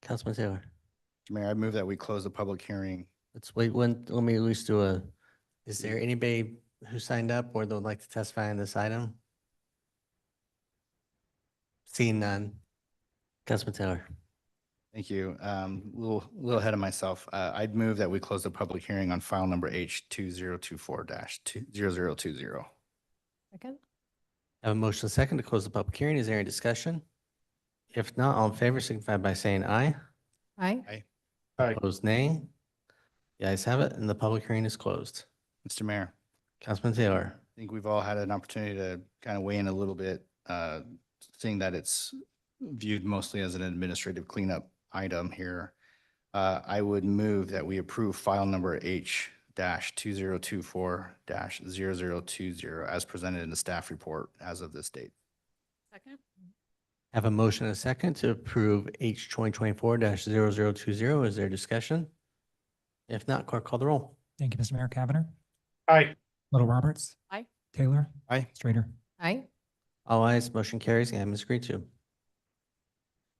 Councilman Taylor. Mr. Mayor, I move that we close the public hearing. Let's wait let me at least do is there anybody who signed up or that would like to testify on this item? Seeing none. Councilman Taylor. Thank you. Little ahead of myself. I'd move that we close the public hearing on file number H2024-0020. Second? I have a motion and a second to close the public hearing. Is there any discussion? If not, all in favor signify by saying aye. Aye. Aye. Opposed, nay. The ayes have it, and the public hearing is closed. Mr. Mayor, Councilman Taylor. I think we've all had an opportunity to kind of weigh in a little bit, seeing that it's viewed mostly as an administrative cleanup item here. I would move that we approve file number H-2024-0020 as presented in the staff report as of this date. Second? I have a motion and a second to approve H 2024-0020. Is there discussion? If not, clerk call the roll. Thank you, Mr. Mayor. Cavanagh. Aye. Little Roberts. Aye. Taylor. Aye. Strader. Aye. All ayes, motion carries, and is agreed to.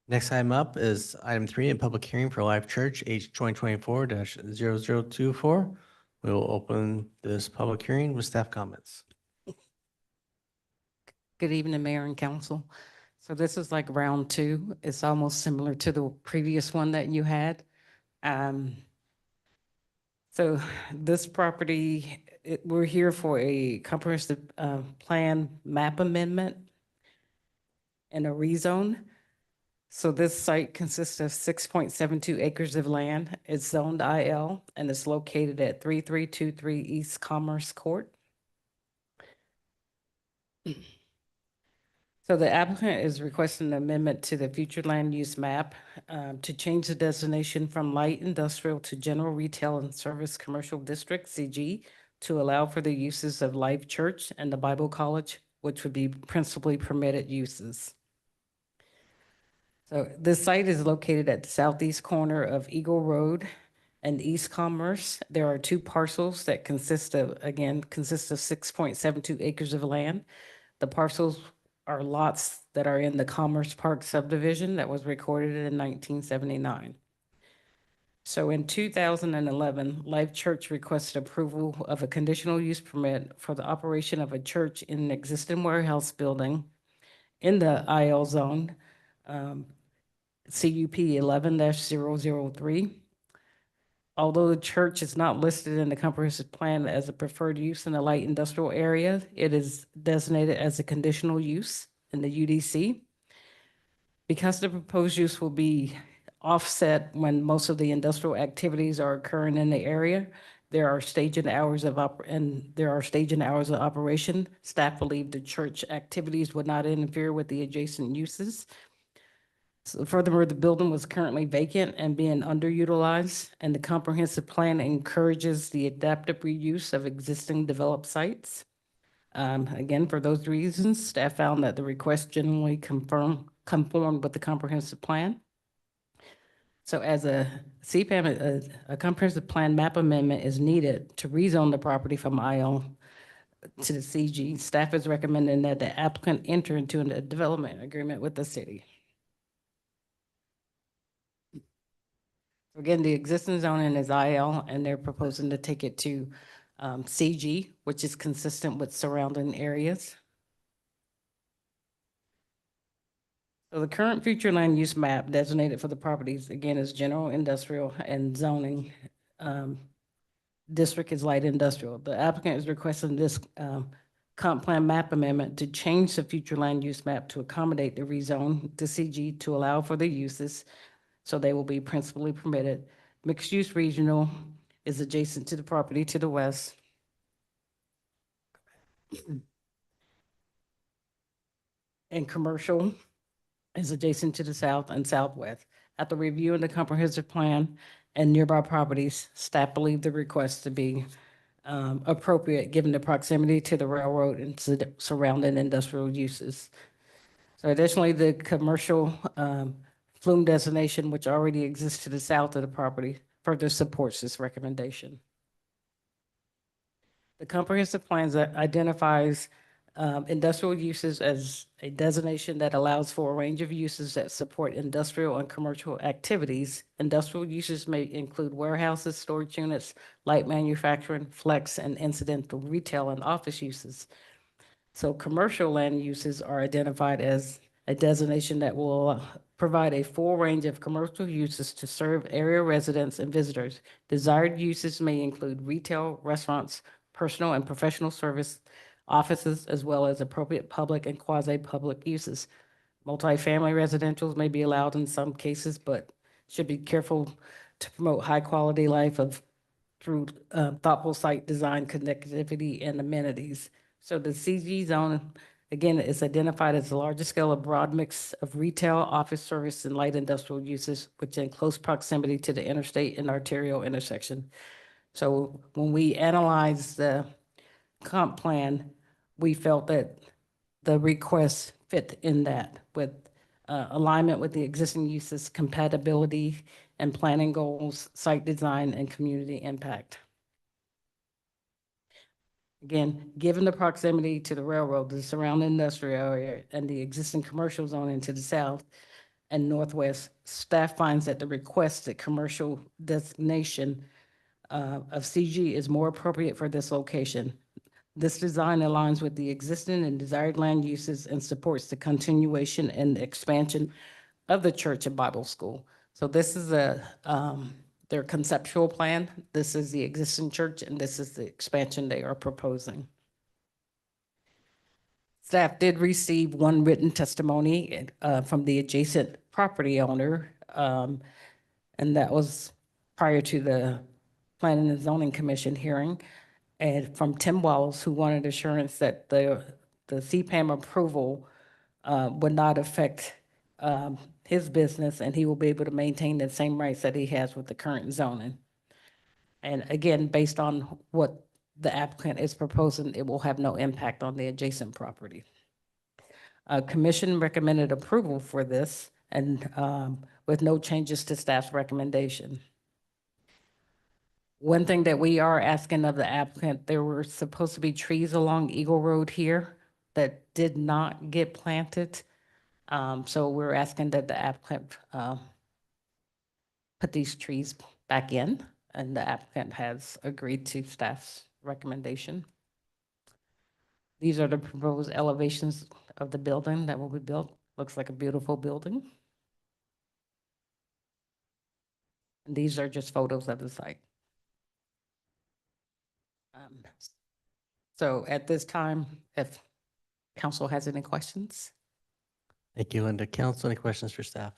Next item up is item 3, a public hearing for Life Church, H 2024-0024. We will open this public hearing with staff comments. Good evening, Mayor and Council. So this is like round two. It's almost similar to the previous one that you had. So this property, we're here for a comprehensive plan map amendment and a rezone. So this site consists of 6.72 acres of land. It's zoned IL and it's located at 3323 East Commerce Court. So the applicant is requesting an amendment to the future land use map to change the designation from light industrial to general retail and service commercial district, CG, to allow for the uses of Life Church and the Bible College, which would be principally permitted uses. So this site is located at the southeast corner of Eagle Road and East Commerce. There are two parcels that consist of 6.72 acres of land. The parcels are lots that are in the Commerce Park subdivision that was recorded in 1979. So in 2011, Life Church requested approval of a conditional use permit for the operation of a church in an existing warehouse building in the IL zone, CUP 11-003. Although the church is not listed in the comprehensive plan as a preferred use in the light industrial area, it is designated as a conditional use in the UDC. Because the proposed use will be offset when most of the industrial activities are occurring in the area, there are staging hours of operation. Staff believe the church activities would not interfere with the adjacent uses. So furthermore, the building was currently vacant and being underutilized, and the comprehensive plan encourages the adaptive reuse of existing developed sites. Again, for those reasons, staff found that the request generally conformed with the comprehensive plan. So as a CPAM, a comprehensive plan map amendment is needed to rezone the property from IL to the CG. Staff is recommending that the applicant enter into a development agreement with the city. Again, the existing zoning is IL, and they're proposing to take it to CG, which is consistent with surrounding areas. So the current future land use map designated for the properties, again, is general industrial and zoning. District is light industrial. The applicant is requesting this comp plan map amendment to change the future land use map to accommodate the rezone to CG to allow for the uses. So they will be principally permitted. Mixed use regional is adjacent to the property to the west. And commercial is adjacent to the south and southwest. After reviewing the comprehensive plan and nearby properties, staff believe the request to be appropriate given the proximity to the railroad and surrounding industrial uses. So additionally, the commercial flume designation, which already exists to the south of the property, further supports this recommendation. The comprehensive plans identifies industrial uses as a designation that allows for a range of uses that support industrial and commercial activities. Industrial uses may include warehouses, storage units, light manufacturing, flex, and incidental retail and office uses. So commercial land uses are identified as a designation that will provide a full range of commercial uses to serve area residents and visitors. Desired uses may include retail, restaurants, personal and professional service, offices, as well as appropriate public and quasi-public uses. Multifamily residentials may be allowed in some cases, but should be careful to promote high-quality life through thoughtful site design, connectivity, and amenities. So the CG zone, again, is identified as the largest scale of broad mix of retail, office service, and light industrial uses, which are in close proximity to the interstate and arterial intersection. So when we analyzed the comp plan, we felt that the request fit in that with alignment with the existing uses, compatibility, and planning goals, site design, and community impact. Again, given the proximity to the railroad, the surrounding industrial area, and the existing commercial zoning to the south and northwest, staff finds that the requested commercial designation of CG is more appropriate for this location. This design aligns with the existing and desired land uses and supports the continuation and expansion of the church and Bible school. So this is their conceptual plan. This is the existing church, and this is the expansion they are proposing. Staff did receive one written testimony from the adjacent property owner, and that was prior to the Planning and Zoning Commission hearing, and from Tim Wells, who wanted assurance that the CPAM approval would not affect his business, and he will be able to maintain the same rights that he has with the current zoning. And again, based on what the applicant is proposing, it will have no impact on the adjacent property. Commission recommended approval for this and with no changes to staff's recommendation. One thing that we are asking of the applicant, there were supposed to be trees along Eagle Road here that did not get planted. So we're asking that the applicant put these trees back in, and the applicant has agreed to staff's recommendation. These are the proposed elevations of the building that will be built. Looks like a beautiful building. And these are just photos of the site. So at this time, if council has any questions? Thank you, Linda. Council, any questions for staff?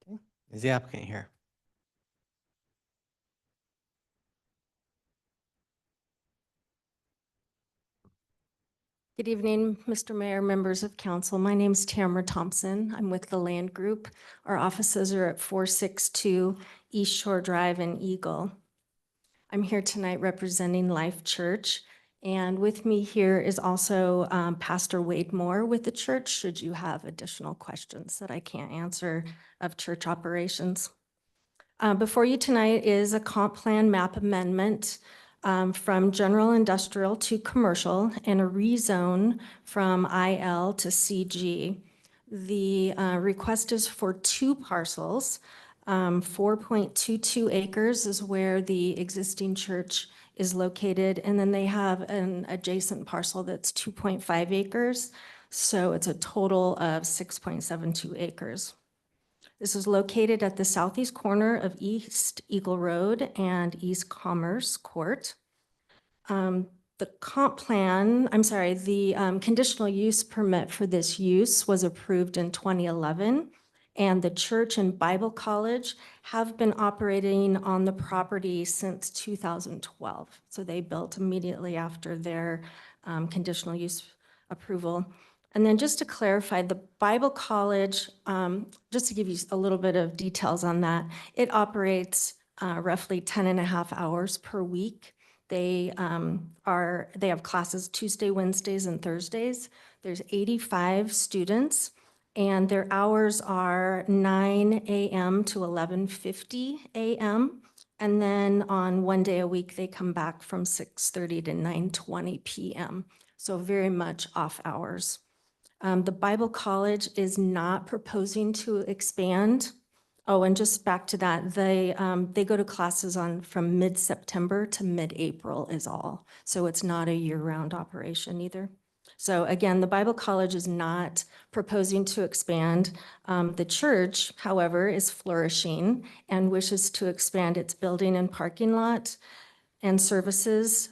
Okay. Is the applicant here? Good evening, Mr. Mayor, members of council. My name is Tamara Thompson. I'm with the Land Group. Our offices are at 462 East Shore Drive in Eagle. I'm here tonight representing Life Church, and with me here is also Pastor Wade Moore with the church, should you have additional questions that I can't answer of church operations. Before you tonight is a comp plan map amendment from general industrial to commercial and a rezone from IL to CG. The request is for 2 parcels. 4.22 acres is where the existing church is located, and then they have an adjacent parcel that's 2.5 acres. So it's a total of 6.72 acres. This is located at the southeast corner of East Eagle Road and East Commerce Court. The conditional use permit for this use was approved in 2011, and the church and Bible college have been operating on the property since 2012. So they built immediately after their conditional use approval. And then just to clarify, the Bible college, just to give you a little bit of details on that, it operates roughly 10.5 hours per week. They have classes Tuesday, Wednesdays, and Thursdays. There's 85 students, and their hours are 9 a.m. to 11:50 a.m. And then on one day a week, they come back from 6:30 to 9:20 p.m. So very much off hours. The Bible College is not proposing to expand. Oh, and just back to that, they go to classes from mid-September to mid-April is all. So it's not a year-round operation either. So again, the Bible College is not proposing to expand. The church, however, is flourishing and wishes to expand its building and parking lot and services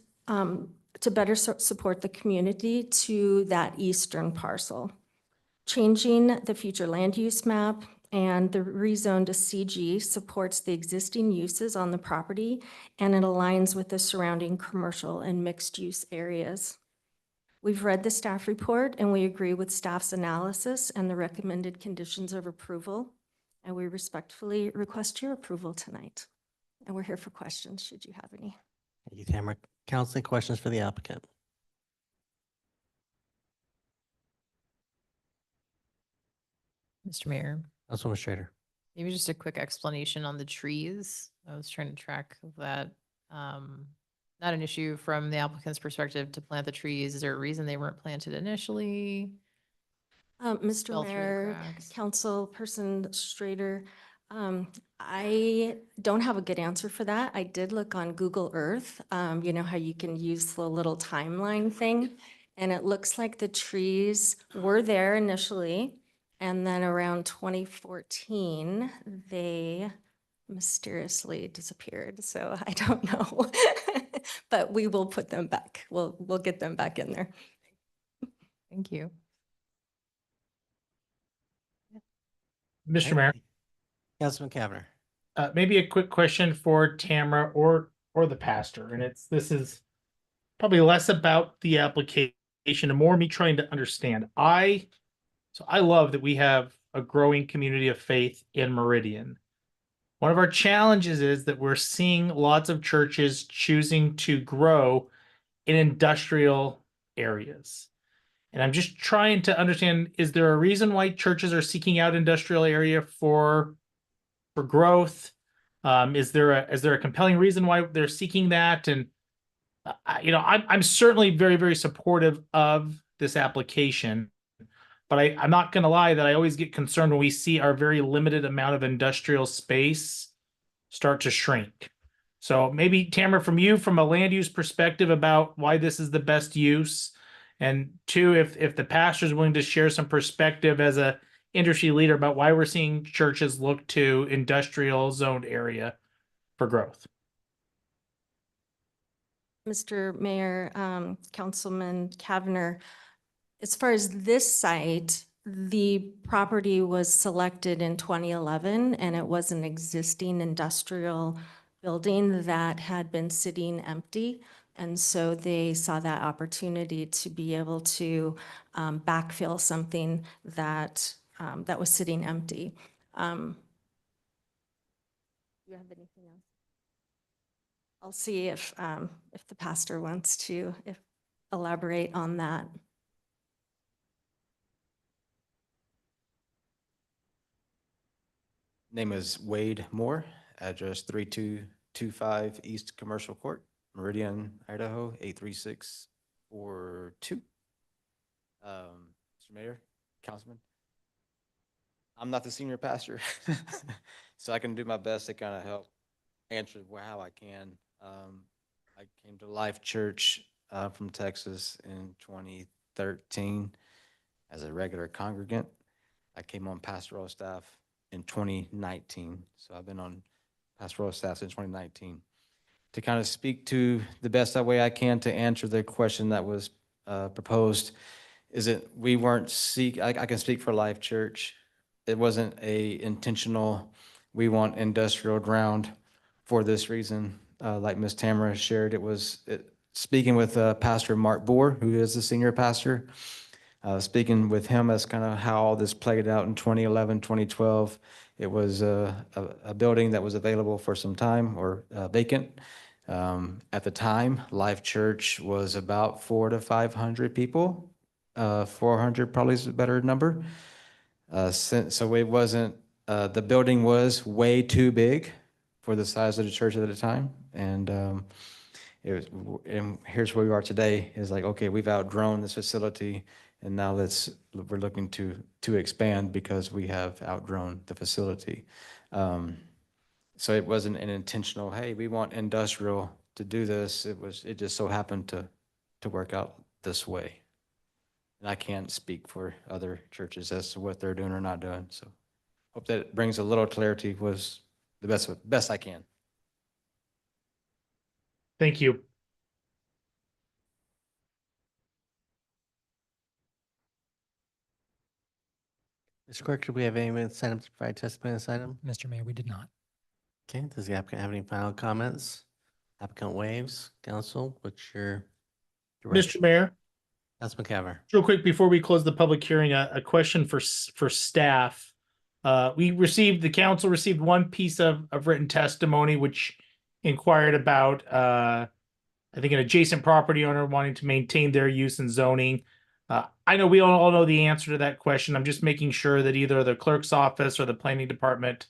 to better support the community to that eastern parcel. Changing the future land use map and the rezone to CG supports the existing uses on the property, and it aligns with the surrounding commercial and mixed-use areas. We've read the staff report, and we agree with staff's analysis and the recommended conditions of approval, and we respectfully request your approval tonight. And we're here for questions, should you have any. Thank you, Tamara. Council, any questions for the applicant? Mr. Mayor, Councilwoman Schrader. maybe just a quick explanation on the trees. I was trying to track that. Not an issue from the applicant's perspective to plant the trees. Is there a reason they weren't planted initially? Mr. Fell through the Mayor, cracks. Councilperson Schrader, I don't have a good answer for that. I did look on Google Earth, you know how you can use the little timeline thing? And it looks like the trees were there initially, and then around 2014, they mysteriously disappeared, so I don't know. But we will put them back. We'll get them back in there. Thank you. Mr. Mayor, Councilman Cavanagh. maybe a quick question for Tamara or the pastor, and this is probably less about the application and more me trying to understand. I love that we have a growing community of faith in Meridian. One of our challenges is that we're seeing lots of churches choosing to grow in industrial areas. And I'm just trying to understand, is there a reason why churches are seeking out industrial area for growth? Is there a compelling reason why they're seeking that? And I'm certainly very, very supportive of this application, but I'm not going to lie that I always get concerned when we see our very limited amount of industrial space start to shrink. So maybe Tamara, from you, from a land use perspective, about why this is the best use, and two, if the pastor is willing to share some perspective as a industry leader about why we're seeing churches look to industrial zoned area for growth. Mr. Mayor, Councilman Cavanagh, as far as this site, the property was selected in 2011, and it was an existing industrial building that had been sitting empty. And so they saw that opportunity to be able to backfill something that that was sitting empty. Do you have anything else? I'll see if the pastor wants to elaborate on that. Name is Wade Moore, address 3225 East Commercial Court, Meridian, Idaho, 83642. Mr. Mayor, Councilman, I'm not the senior pastor, so I can do my best to kind of help answer how I can. I came to Life Church from Texas in 2013 as a regular congregant. I came on pastoral staff in 2019. So I've been on pastoral staff since 2019. To kind of speak to the best way I can to answer the question that was proposed, is that we weren't I can speak for Life Church. It wasn't a intentional, we want industrial ground for this reason. Like Ms. Tamara shared, speaking with Pastor Mark Bohr, who is the senior pastor, speaking with him as kind of how all this played out in 2011, 2012. It was a building that was available for some time or vacant. At the time, Life Church was about 400 to 500 people. 400 probably is a better number. So it wasn't, the building was way too big for the size of the church at the time. And here's where we are today, is like, okay, we've outgrown this facility, and now we're looking to expand because we have outgrown the facility. So it wasn't an intentional, hey, we want industrial to do this. It just so happened to work out this way. And I can't speak for other churches as to what they're doing or not doing. So hope that brings a little clarity. Was the best I can. Thank you. Mr. Clerk, do we have anyone sign up to provide testimony on this item? Mr. Mayor, we did not. Okay, does the applicant have any final comments? Applicant waives. Council, what's your direction? Mr. Mayor, Councilman Cavanagh. real quick before we close the public hearing, a question for staff. The council received one piece of written testimony which inquired about I think an adjacent property owner wanting to maintain their use and zoning. I know we all know the answer to that question. I'm just making sure that either the clerk's office or the planning department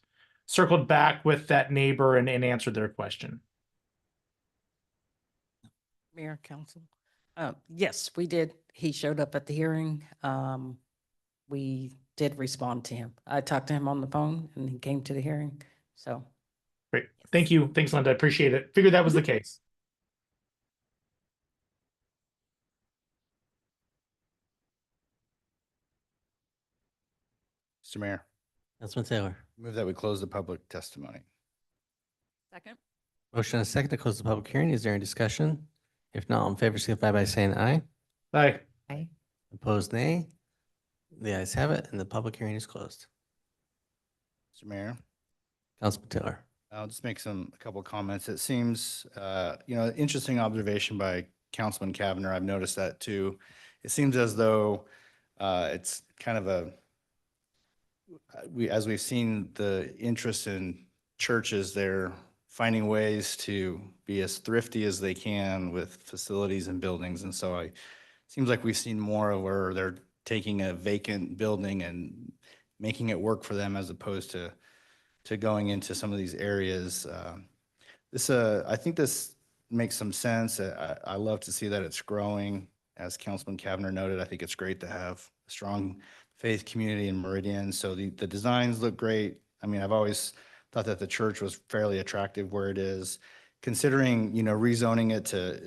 circled back with that neighbor and answered their question. Mayor, Council. Yes, we did. He showed up at the hearing. We did respond to him. I talked to him on the phone and he came to the hearing, so. Great. Thank you. Thanks, Linda. I appreciate it. Figured that was the case. Mr. Mayor, Councilman Taylor. move that we close the public testimony. Second? Motion and a second to close the public hearing. Is there any discussion? If not, all in favor, signify by saying aye. Aye. Opposed, nay. The ayes have it, and the public hearing is closed. Mr. Mayor, Councilman Taylor. I'll just make a couple of comments. It seems, interesting observation by Councilman Cavanagh. I've noticed that too. It seems as though it's kind of as we've seen the interest in churches, they're finding ways to be as thrifty as they can with facilities and buildings. And so seems like we've seen more of where they're taking a vacant building and making it work for them as opposed to going into some of these areas. I think this makes some sense. I love to see that it's growing. As Councilman Cavanagh noted, I think it's great to have a strong faith community in Meridian. So the designs look great. I mean, I've always thought that the church was fairly attractive where it is. Considering, rezoning it to,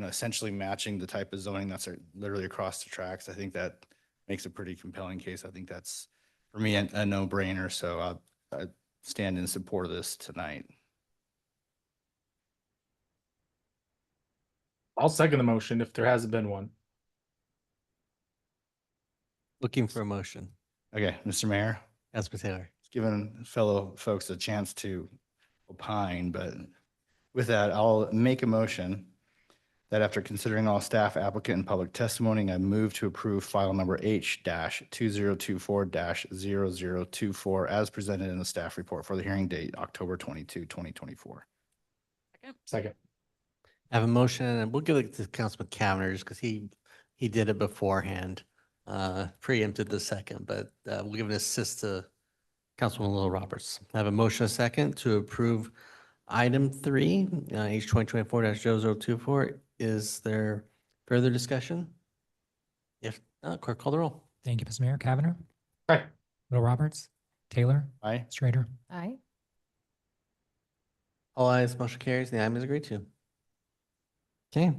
essentially matching the type of zoning that's literally across the tracks, I think that makes a pretty compelling case. I think that's, for me, a no-brainer. So I stand in support of this tonight. I'll second the motion if there hasn't been one. Looking for a motion. Okay, Mr. Mayor, Councilman Taylor. giving fellow folks a chance to opine, but with that, I'll make a motion that after considering all staff, applicant, and public testimony, I move to approve file number H-2024-0024 as presented in the staff report for the hearing date, October 22, 2024. Second. I have a motion, and we'll give it to Councilman Cavanagh just because he did it beforehand, preempted the second, but we'll give an assist to Councilman Little Roberts. I have a motion, a second, to approve item 3, H 2024-0024. Is there further discussion? If not, clerk call the roll. Thank you, Mr. Mayor. Cavanagh. Aye. Little Roberts. Taylor. Aye. Strader. Aye. All ayes, motion carries. The item is agreed to. Okay.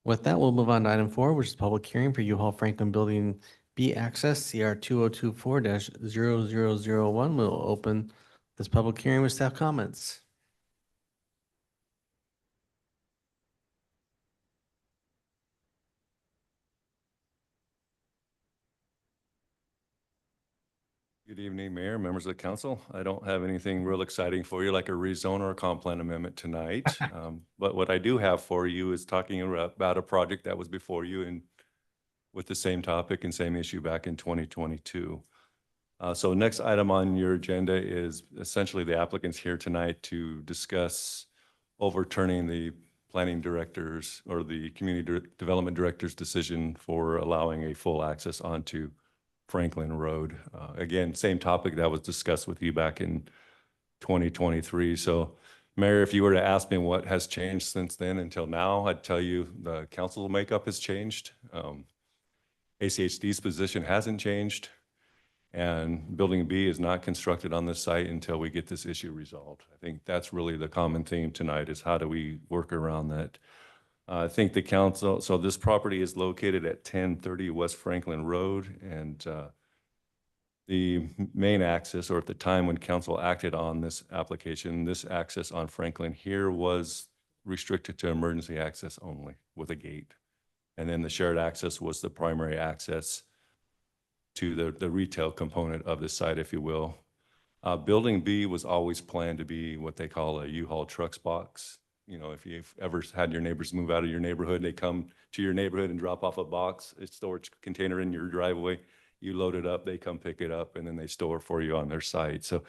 With that, we'll move on to item 4, which is public hearing for U-Haul Franklin Building B access, CR 2024-0001. We'll open this public hearing with staff comments. Good evening, Mayor, members of the council. I don't have anything real exciting for you like a rezone or a comp plan amendment tonight. But what I do have for you is talking about a project that was before you and with the same topic and same issue back in 2022. So next item on your agenda is essentially the applicants here tonight to discuss overturning the planning director's or the community development director's decision for allowing a full access onto Franklin Road. Again, same topic that was discussed with you back in 2023. So Mayor, if you were to ask me what has changed since then until now, I'd tell you the council makeup has changed. ACHD's position hasn't changed, and Building B is not constructed on this site until we get this issue resolved. I think that's really the common theme tonight is how do we work around that? I think the council, so this property is located at 1030 West Franklin Road, and the main access, or at the time when council acted on this application, this access on Franklin here was restricted to emergency access only with a gate. And then the shared access was the primary access to the retail component of the site, if you will. Building B was always planned to be what they call a U-Haul trucks box. You know, if you've ever had your neighbors move out of your neighborhood, they come to your neighborhood and drop off a box, a storage container in your driveway. You load it up, they come pick it up, and then they store for you on their site. So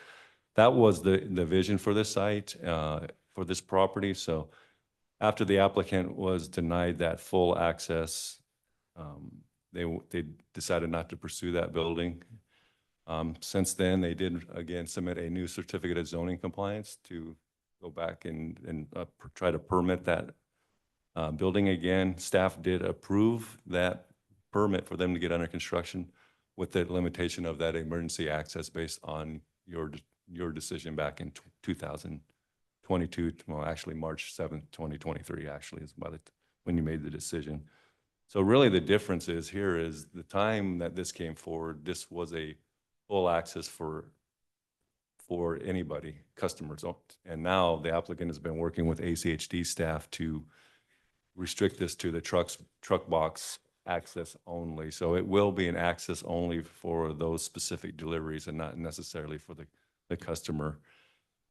that was the vision for this site, for this property. So after the applicant was denied that full access, they decided not to pursue that building. Since then, they did again submit a new certificate of zoning compliance to go back and try to permit that building again. Staff did approve that permit for them to get under construction with the limitation of that emergency access based on your decision back in 2022, well, actually March 7th, 2023, actually is when you made the decision. So really the difference is here is the time that this came forward, this was a full access for anybody, customers. And now the applicant has been working with ACHD staff to restrict this to the truck box access only. So it will be an access only for those specific deliveries and not necessarily for the customer.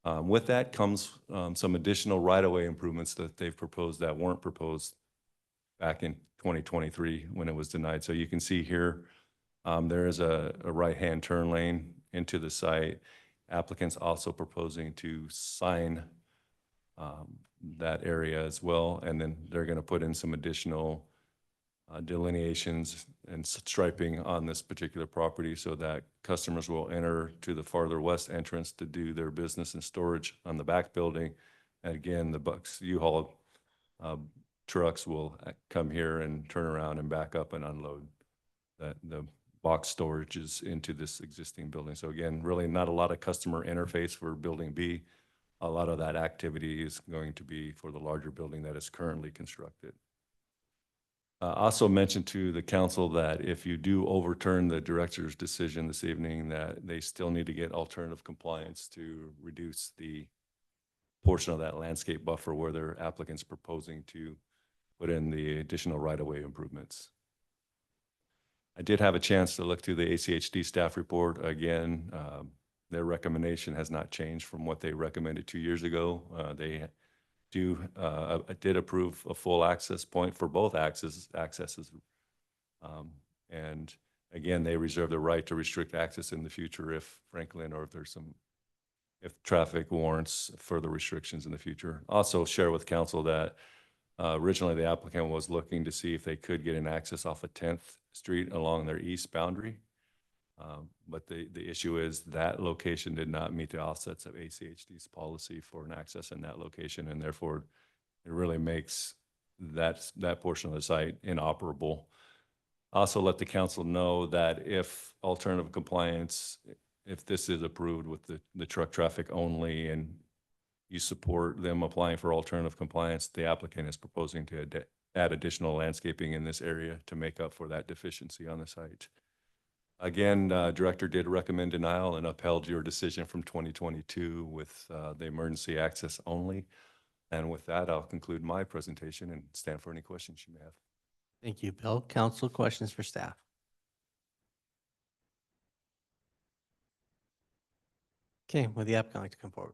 With that comes some additional right-of-way improvements that they've proposed that weren't proposed back in 2023 when it was denied. So you can see here, there is a right-hand turn lane into the site. Applicants also proposing to sign that area as well. And then they're going to put in some additional delineations and striping on this particular property so that customers will enter to the farther west entrance to do their business and storage on the back building. And again, the Bucks U-Haul trucks will come here and turn around and back up and unload the box storages into this existing building. So again, really not a lot of customer interface for building B. A lot of that activity is going to be for the larger building that is currently constructed. Also mentioned to the council that if you do overturn the director's decision this evening, that they still need to get alternative compliance to reduce the portion of that landscape buffer where their applicant's proposing to put in the additional right-of-way improvements. I did have a chance to look through the ACHD staff report. Again, their recommendation has not changed from what they recommended 2 years ago. They did approve a full access point for both accesses. And again, they reserve the right to restrict access in the future if Franklin or if traffic warrants further restrictions in the future. Also share with council that originally the applicant was looking to see if they could get an access off of 10th Street along their east boundary. But the issue is that location did not meet the offsets of ACHD's policy for an access in that location, and therefore it really makes that portion of the site inoperable. Also let the council know that if alternative compliance, if this is approved with the truck traffic only and you support them applying for alternative compliance, the applicant is proposing to add additional landscaping in this area to make up for that deficiency on the site. Again, director did recommend denial and upheld your decision from 2022 with the emergency access only. And with that, I'll conclude my presentation and stand for any questions you may have. Thank you, Bill. Council, questions for staff? Okay, would the applicant like to come forward?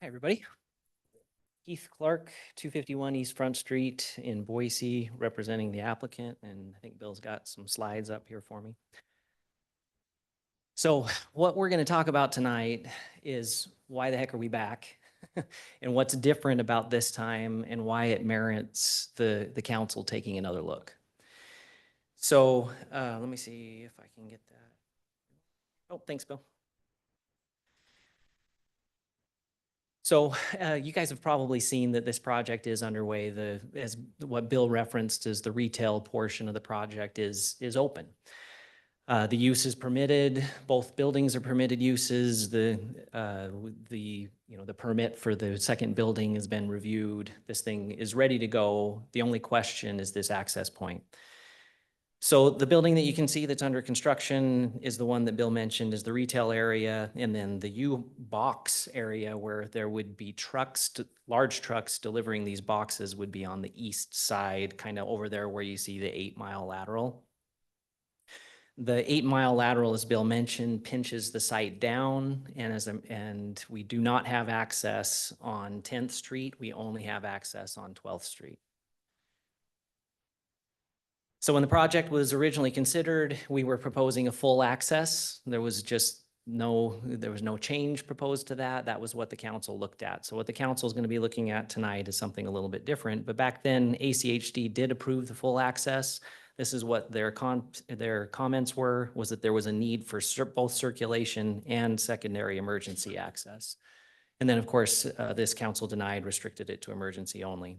Hi, everybody. Keith Clark, 251 East Front Street in Boise, representing the applicant, and I think Bill's got some slides up here for me. So what we're going to talk about tonight is why the heck are we back and what's different about this time and why it merits the council taking another look. So let me see if I can get that. Oh, thanks, Bill. So you guys have probably seen that this project is underway. As what Bill referenced is the retail portion of the project is open. The use is permitted. Both buildings are permitted uses. The permit for the second building has been reviewed. This thing is ready to go. The only question is this access point. So the building that you can see that's under construction is the one that Bill mentioned is the retail area, and then the U-box area where there would be large trucks delivering these boxes would be on the east side, kind of over there where you see the 8-mile lateral. The 8-mile lateral, as Bill mentioned, pinches the site down, and we do not have access on 10th Street. We only have access on 12th Street. So when the project was originally considered, we were proposing a full access. There was no change proposed to that. That was what the council looked at. So what the council is going to be looking at tonight is something a little bit different. But back then, ACHD did approve the full access. This is what their comments was that there was a need for both circulation and secondary emergency access. And then, of course, this council restricted it to emergency only.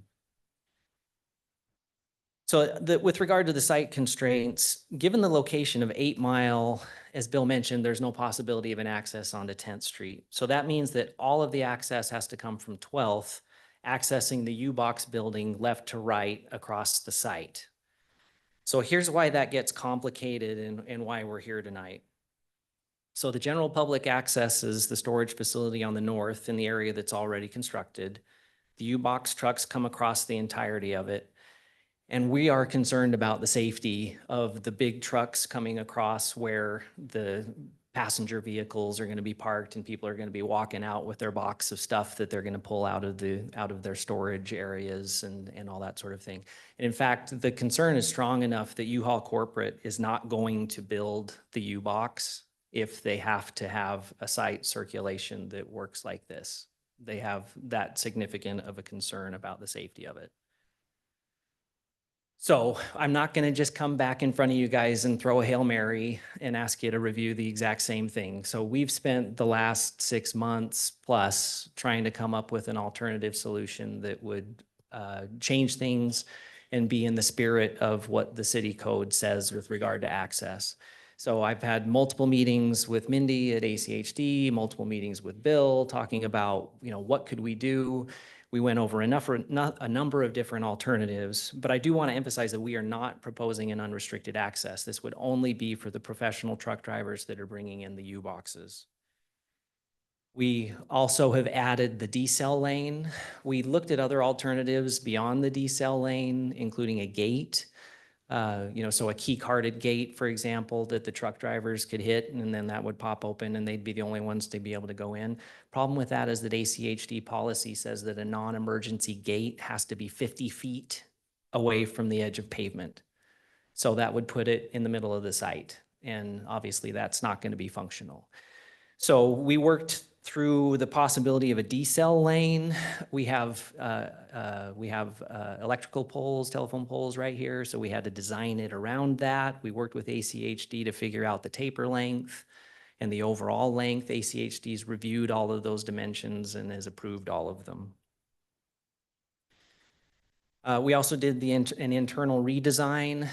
So with regard to the site constraints, given the location of 8 Mile, as Bill mentioned, there's no possibility of an access onto 10th Street. So that means that all of the access has to come from 12th, accessing the U-Box building left to right across the site. So here's why that gets complicated and why we're here tonight. So the general public accesses the storage facility on the north in the area that's already constructed. The U-Box trucks come across the entirety of it. And we are concerned about the safety of the big trucks coming across where the passenger vehicles are going to be parked and people are going to be walking out with their box of stuff that they're going to pull out of their storage areas and all that sort of thing. And in fact, the concern is strong enough that U-Haul Corporate is not going to build the U-Box if they have to have a site circulation that works like this. They have that significant of a concern about the safety of it. So I'm not going to just come back in front of you guys and throw a Hail Mary and ask you to review the exact same thing. So we've spent the last 6 months plus trying to come up with an alternative solution that would change things and be in the spirit of what the city code says with regard to access. So I've had multiple meetings with Mindy at ACHD, multiple meetings with Bill talking about, what could we do? We went over a number of different alternatives, but I do want to emphasize that we are not proposing an unrestricted access. This would only be for the professional truck drivers that are bringing in the U-Boxes. We also have added the decel lane. We looked at other alternatives beyond the decel lane, including a gate. So a key carded gate, for example, that the truck drivers could hit and then that would pop open and they'd be the only ones to be able to go in. Problem with that is that ACHD policy says that a non-emergency gate has to be 50 feet away from the edge of pavement. So that would put it in the middle of the site. And obviously that's not going to be functional. So we worked through the possibility of a decel lane. We have electrical poles, telephone poles right here. So we had to design it around that. We worked with ACHD to figure out the taper length and the overall length. ACHD's reviewed all of those dimensions and has approved all of them. We also did an internal redesign.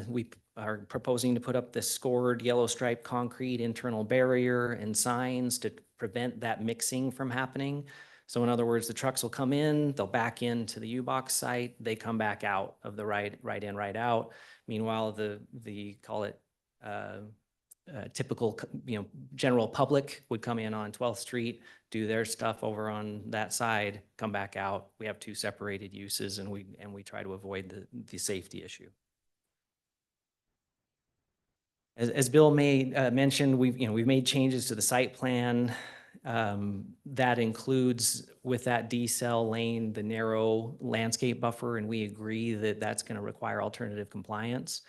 We are proposing to put up the scored yellow stripe concrete internal barrier and signs to prevent that mixing from happening. So in other words, the trucks will come in, they'll back into the U-Box site, they come back out of the right in, right out. Meanwhile, the call it typical, general public would come in on 12th Street, do their stuff over on that side, come back out. We have 2 separated uses and we try to avoid the safety issue. As Bill mentioned, we've made changes to the site plan. That includes with that decel lane, the narrow landscape buffer, and we agree that that's going to require alternative compliance.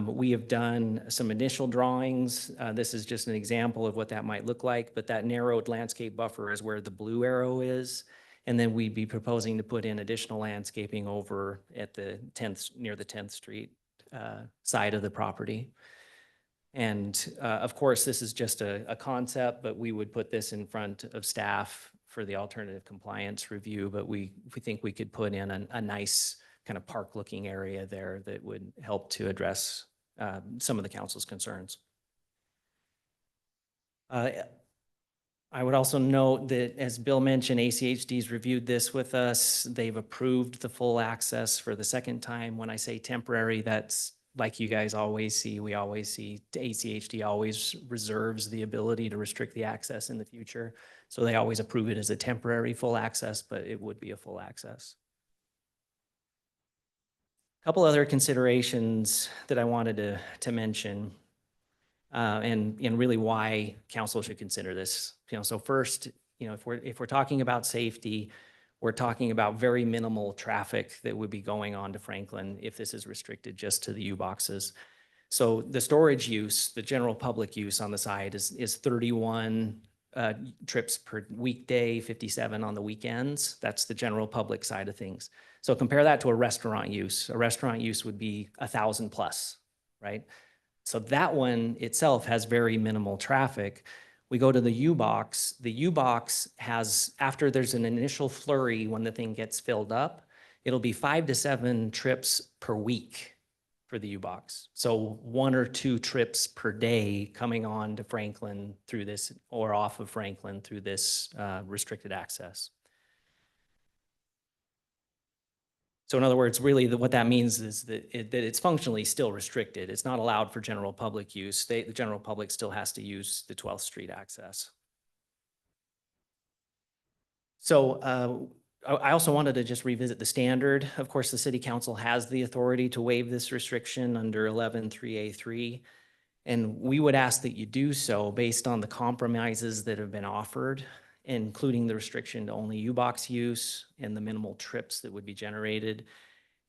We have done some initial drawings. This is just an example of what that might look like, but that narrowed landscape buffer is where the blue arrow is. And then we'd be proposing to put in additional landscaping over at near the 10th Street side of the property. And of course, this is just a concept, but we would put this in front of staff for the alternative compliance review. But we think we could put in a nice kind of park looking area there that would help to address some of the council's concerns. I would also note that, as Bill mentioned, ACHD's reviewed this with us. They've approved the full access for the second time. When I say temporary, that's like you guys always see, we always see ACHD always reserves the ability to restrict the access in the future. So they always approve it as a temporary full access, but it would be a full access. A couple other considerations that I wanted to mention and really why council should consider this. So first, if we're talking about safety, we're talking about very minimal traffic that would be going on to Franklin if this is restricted just to the U-Boxes. So the storage use, the general public use on the side is 31 trips per weekday, 57 on the weekends. That's the general public side of things. So compare that to a restaurant use. A restaurant use would be 1,000 plus, right? So that one itself has very minimal traffic. We go to the U-Box. The U-Box has, after there's an initial flurry when the thing gets filled up, it'll be 5 to 7 trips per week for the U-Box. So 1 or 2 trips per day coming on to Franklin through this, or off of Franklin through this restricted access. So in other words, really what that means is that it's functionally still restricted. It's not allowed for general public use. The general public still has to use the 12th Street access. So I also wanted to just revisit the standard. Of course, the city council has the authority to waive this restriction under 11-3A3. And we would ask that you do so based on the compromises that have been offered, including the restriction to only U-Box use and the minimal trips that would be generated,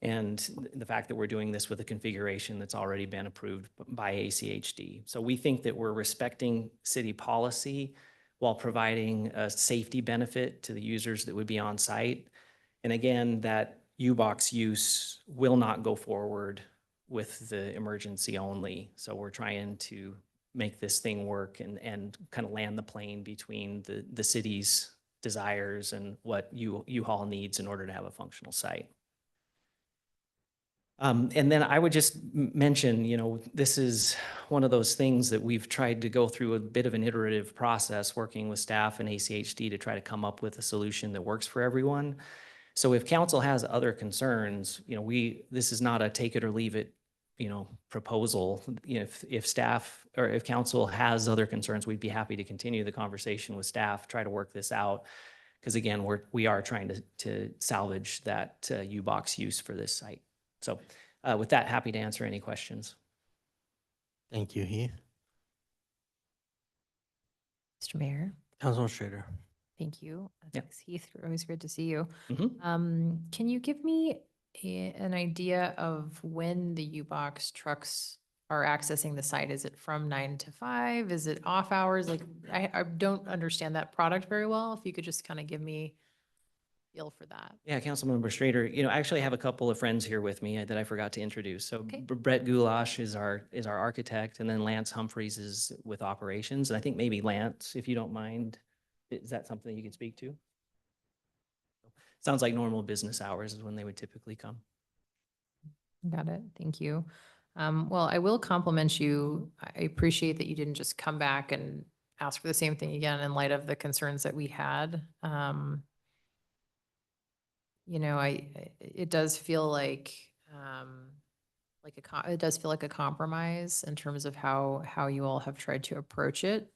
and the fact that we're doing this with a configuration that's already been approved by ACHD. So we think that we're respecting city policy while providing a safety benefit to the users that would be on site. And again, that U-Box use will not go forward with the emergency only. So we're trying to make this thing work and kind of land the plane between the city's desires and what U-Haul needs in order to have a functional site. And then I would just mention, you know, this is one of those things that we've tried to go through a bit of an iterative process, working with staff and ACHD to try to come up with a solution that works for everyone. So if council has other concerns, you know, this is not a take it or leave it, you know, proposal. You know, if staff or if council has other concerns, we'd be happy to continue the conversation with staff, try to work this out. Because again, we are trying to salvage that U-Box use for this site. So with that, happy to answer any questions. Thank you, Heath. Mr. Mayor, Councilman Schrader. thank you. Yep. Thanks, Heath. Always good to see you. Mhm. Can you give me an idea of when the U-Box trucks are accessing the site? Is it from 9 to 5? Is it off hours? Like, I don't understand that product very well. If you could just kind of give me a feel for that. Yeah, Councilmember Schrader, you know, I actually have a couple of friends here with me that I forgot to introduce. So Okay. Brett Goulash is our architect, and then Lance Humphreys is with operations. And I think maybe Lance, if you don't mind, is that something you can speak to? Sounds like normal business hours is when they would typically come. Got it. Thank you. Well, I will compliment you. I appreciate that you didn't just come back and ask for the same thing again in light of the concerns that we had. You know, it does feel like it does feel like a compromise in terms of how you all have tried to approach it.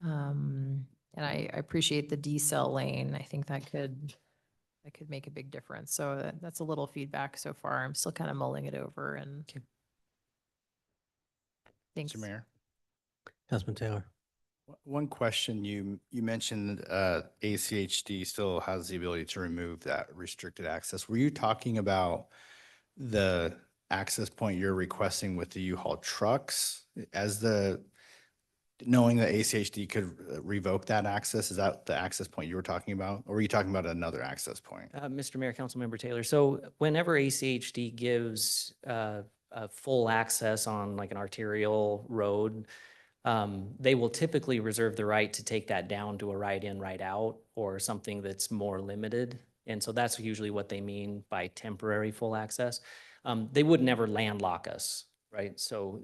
And I appreciate the decel lane. I think that could make a big difference. So that's a little feedback so far. I'm still kind of mulling it over and. Okay. Thanks. Mr. Mayor. Councilman Taylor. One question, you mentioned ACHD still has the ability to remove that restricted access. Were you talking about the access point you're requesting with the U-Haul trucks knowing that ACHD could revoke that access? Is that the access point you were talking about? Or were you talking about another access point? Mr. Mayor, Councilmember Taylor, so whenever ACHD gives a full access on like an arterial road, they will typically reserve the right to take that down to a right in, right out, or something that's more limited. And so that's usually what they mean by temporary full access. They would never landlock us, right? So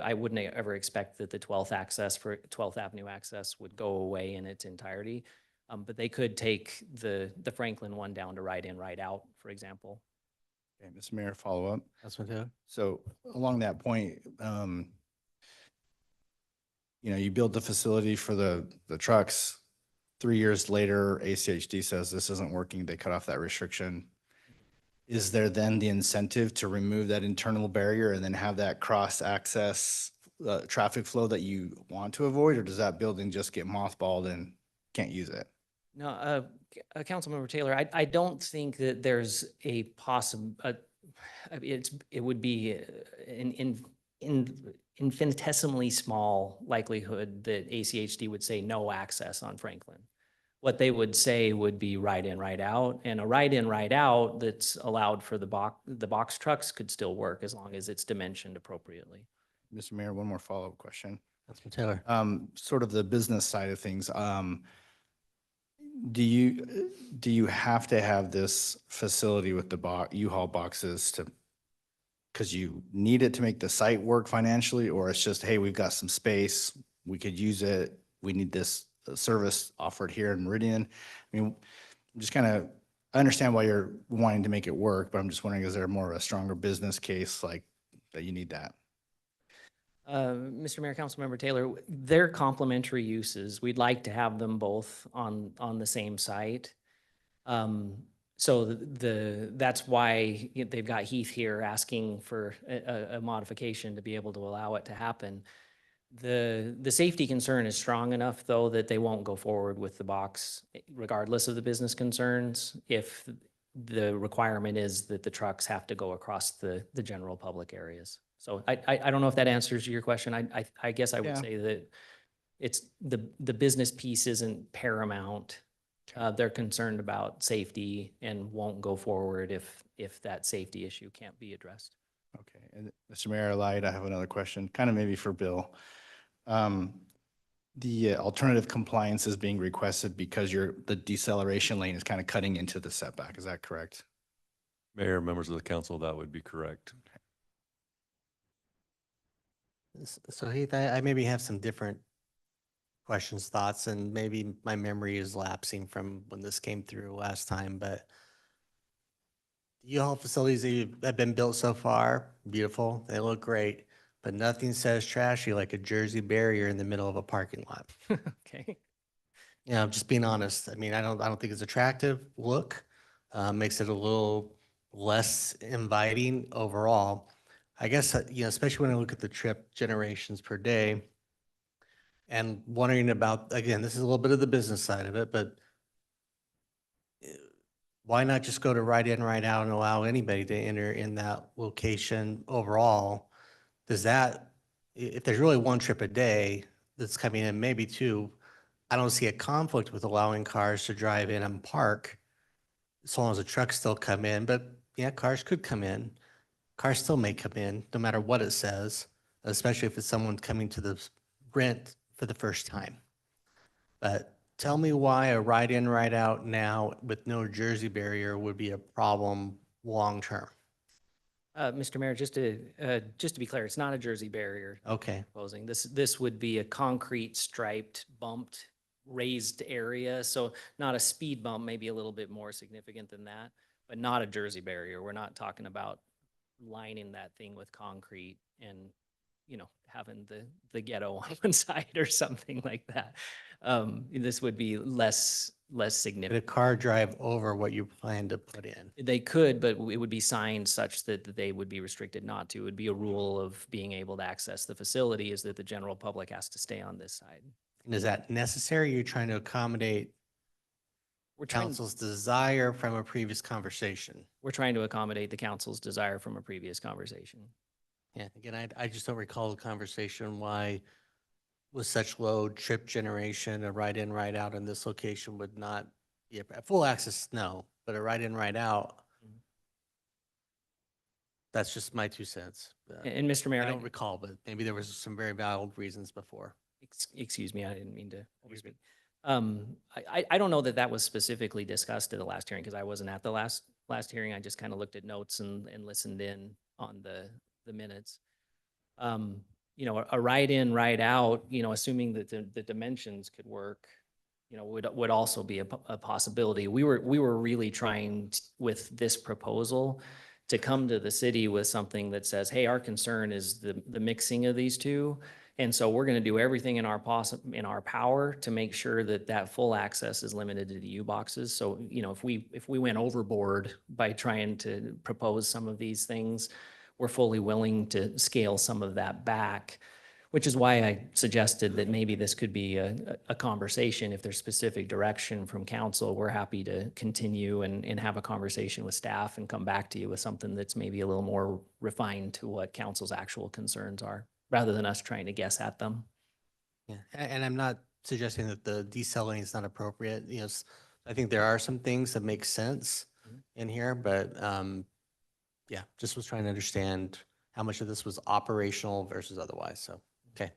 I wouldn't ever expect that the 12th Avenue access would go away in its entirety. But they could take the Franklin one down to right in, right out, for example. Okay, Mr. Mayor, follow up. Councilman Taylor. So along that point, you know, you build the facility for the trucks. 3 years later, ACHD says this isn't working. They cut off that restriction. Is there then the incentive to remove that internal barrier and then have that cross access traffic flow that you want to avoid? Or does that building just get mothballed and can't use it? No, Councilmember Taylor, I don't think that there's a possible, it would be an infinitesimally small likelihood that ACHD would say no access on Franklin. What they would say would be right in, right out, and a right in, right out that's allowed for the box trucks could still work as long as it's dimensioned appropriately. Mr. Mayor, one more follow-up question. Councilman Taylor. Sort of the business side of things. Do you have to have this facility with the U-Haul boxes to, because you need it to make the site work financially, or it's just, hey, we've got some space, we could use it, we need this service offered here in Meridian? I mean, I'm just kind of, I understand why you're wanting to make it work, but I'm just wondering, is there more of a stronger business case like that you need that? Mr. Mayor, Councilmember Taylor, they're complementary uses. We'd like to have them both on the same site. So that's why they've got Heath here asking for a modification to be able to allow it to happen. The safety concern is strong enough, though, that they won't go forward with the box regardless of the business concerns if the requirement is that the trucks have to go across the general public areas. So I don't know if that answers your question. I guess I would Yeah. say that it's the business piece isn't paramount. They're concerned about safety and won't go forward if that safety issue can't be addressed. Okay, and Mr. Mayor, I have another question, kind of maybe for Bill. The alternative compliance is being requested because the deceleration lane is kind of cutting into the setback. Is that correct? Mayor, members of the council, that would be correct. So Heath, I maybe have some different questions, thoughts, and maybe my memory is lapsing from when this came through last time, but U-Haul facilities that have been built so far, beautiful, they look great, but nothing says trashy like a Jersey barrier in the middle of a parking lot. Okay. You know, just being honest. I mean, I don't think it's attractive look. Makes it a little less inviting overall. I guess, you know, especially when I look at the trip generations per day and wondering about, again, this is a little bit of the business side of it, but why not just go to right in, right out and allow anybody to enter in that location overall? Does that, if there's really one trip a day that's coming in, maybe two, I don't see a conflict with allowing cars to drive in and park as long as the trucks still come in, but yeah, cars could come in. Cars still may come in, no matter what it says, especially if it's someone coming to the rent for the first time. But tell me why a ride in, ride out now with no Jersey barrier would be a problem long-term. Mr. Mayor, just to be clear, it's not a Jersey barrier. Okay. Proposing this would be a concrete striped, bumped, raised area. So not a speed bump, maybe a little bit more significant than that, but not a Jersey barrier. We're not talking about lining that thing with concrete and, you know, having the ghetto on one side or something like that. This would be less Could a significant. car drive over what you plan to put in? They could, but it would be signed such that they would be restricted not to. It would be a rule of being able to access the facility is that the general public has to stay on this side. And is that necessary? You're trying to accommodate We're trying, council's desire from a previous conversation? we're trying to accommodate the council's desire from a previous conversation. Yeah, again, I just don't recall the conversation why with such low trip generation, a ride in, ride out in this location would not be a full access, no, but a ride in, ride out. Mhm. That's just my 2 cents. And Mr. Mayor, I don't recall, but maybe there was some very valid reasons before. excuse me, I didn't mean to overspeak. I don't know that that was specifically discussed at the last hearing because I wasn't at the last hearing. I just kind of looked at notes and listened in on the minutes. You know, a ride in, ride out, you know, assuming that the dimensions could work, you know, would also be a possibility. We were really trying with this proposal to come to the city with something that says, hey, our concern is the mixing of these two. And so we're going to do everything in our power to make sure that that full access is limited to the U boxes. So, you know, if we went overboard by trying to propose some of these things, we're fully willing to scale some of that back, which is why I suggested that maybe this could be a conversation. If there's specific direction from council, we're happy to continue and have a conversation with staff and come back to you with something that's maybe a little more refined to what council's actual concerns are, rather than us trying to guess at them. Yeah, and I'm not suggesting that the decelerating is not appropriate. You know, I think there are some things that make sense in here, but yeah, just was trying to understand how much of this was operational versus otherwise. So, okay.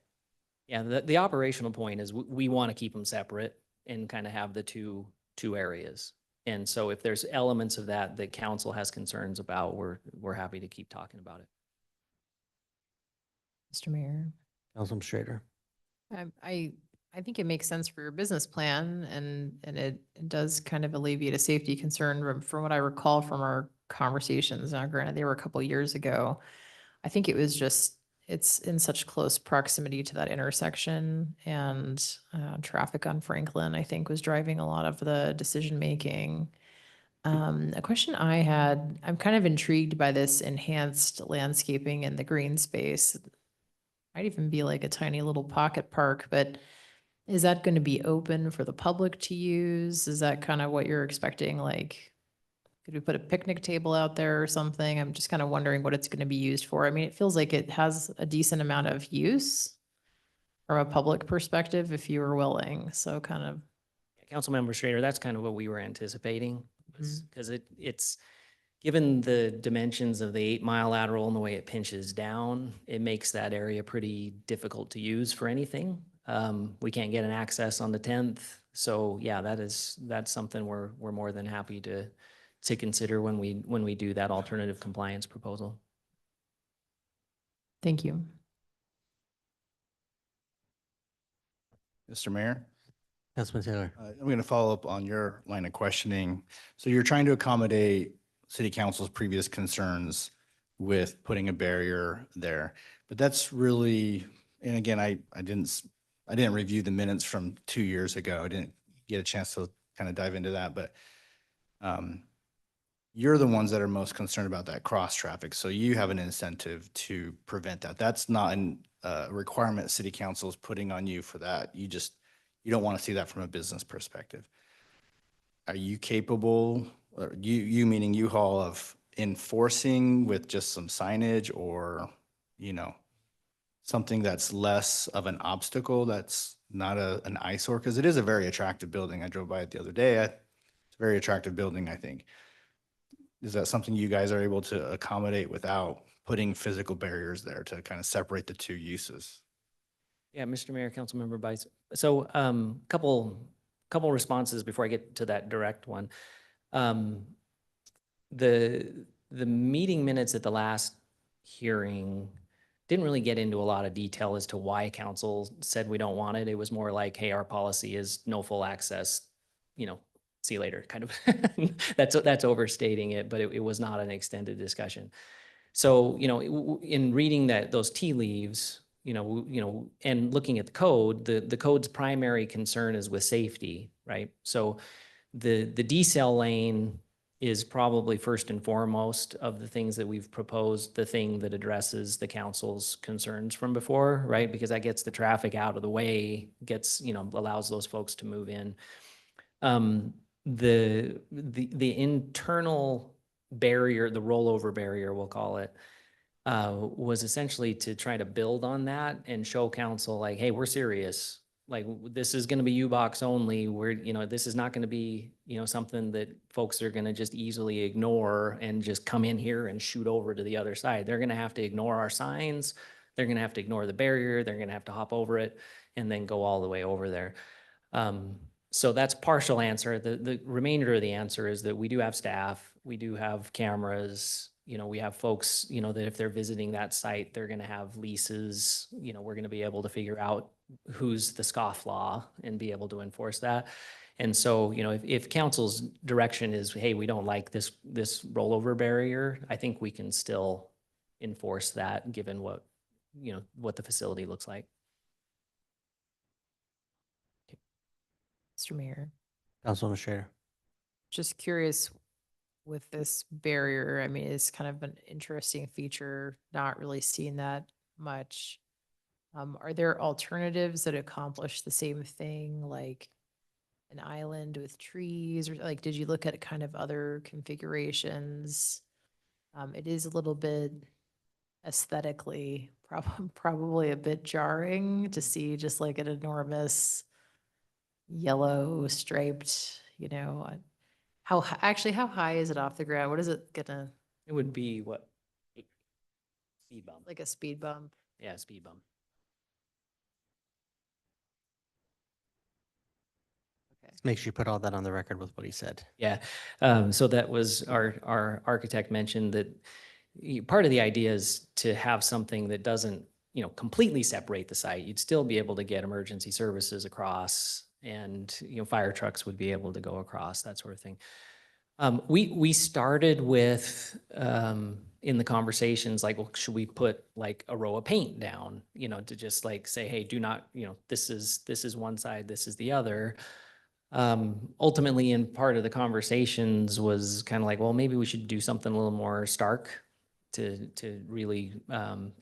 Yeah, the operational point is we want to keep them separate and kind of have the two two areas. And so if there's elements of that that council has concerns about, we're happy to keep talking about it. Mr. Mayor. Councilman Schrader. I think it makes sense for your business plan and it does kind of alleviate a safety concern from what I recall from our conversations. Now granted, they were a couple years ago. I think it was just, it's in such close proximity to that intersection and traffic on Franklin, I think was driving a lot of the decision-making. A question I had, I'm kind of intrigued by this enhanced landscaping in the green space. Might even be like a tiny little pocket park, but is that going to be open for the public to use? Is that kind of what you're expecting? Like, could we put a picnic table out there or something? I'm just kind of wondering what it's going to be used for. I mean, it feels like it has a decent amount of use from a public perspective if you were willing. So kind of, Councilmember Schrader, that's kind of what we were anticipating, because it's, given the dimensions of the 8 Mile lateral and the way it pinches down, it makes that area pretty difficult to use for anything. We can't get an access on the 10th. So yeah, that's something we're more than happy to consider when we do that alternative compliance proposal. thank you. Mr. Mayor? Councilman Taylor. I'm going to follow up on your line of questioning. So you're trying to accommodate city council's previous concerns with putting a barrier there, but that's really, and again, I didn't review the minutes from 2 years ago. I didn't get a chance to kind of dive into that, but you're the ones that are most concerned about that cross traffic. So you have an incentive to prevent that. That's not a requirement city council is putting on you for that. You don't want to see that from a business perspective. Are you capable, or you meaning U-Haul, of enforcing with just some signage or, something that's less of an obstacle, that's not an eyesore? Because it is a very attractive building. I drove by it the other day. It's a very attractive building, I think. Is that something you guys are able to accommodate without putting physical barriers there to kind of separate the two uses? Yeah, Mr. Mayor, Councilmember Bice. So couple responses before I get to that direct one. The meeting minutes at the last hearing didn't really get into a lot of detail as to why council said we don't want it. It was more like, hey, our policy is no full access, see you later, kind of. That's overstating it, but it was not an extended discussion. So, in reading those tea leaves, and looking at the code, the code's primary concern is with safety, right? So the decel lane is probably first and foremost of the things that we've proposed, the thing that addresses the council's concerns from before, right? Because that gets the traffic out of the way, allows those folks to move in. The internal barrier, the rollover barrier, we'll call it, was essentially to try to build on that and show council like, hey, we're serious. Like, this is going to be U-Box only. This is not going to be, something that folks are going to just easily ignore and just come in here and shoot over to the other side. They're going to have to ignore our signs. They're going to have to ignore the barrier. They're going to have to hop over it and then go all the way over there. So that's partial answer. The remainder of the answer is that we do have staff. We do have cameras. We have folks, that if they're visiting that site, they're going to have leases. We're going to be able to figure out who's the scofflaw and be able to enforce that. And so, if council's direction is, hey, we don't like this rollover barrier, I think we can still enforce that given what the facility looks like. Mr. Mayor, Councilman Schrader. just curious with this barrier, I mean, it's kind of an interesting feature, not really seeing that much. Are there alternatives that accomplish the same thing, like an island with trees, or like, did you look at kind of other configurations? It is a little bit aesthetically probably a bit jarring to see just like an enormous yellow striped, how high is it off the ground? What is it gonna, It would be what? Speed bump. like a speed bump? Yeah, speed bump. Make sure you put all that on the record with what he said. Yeah, so that was our architect mentioned that part of the idea is to have something that doesn't, completely separate the site. You'd still be able to get emergency services across and, fire trucks would be able to go across, that sort of thing. We started with, in the conversations, like, well, should we put like a row of paint down, to just like say, hey, do not, this is one side, this is the other. Ultimately, in part of the conversations was kind of like, well, maybe we should do something a little more stark to really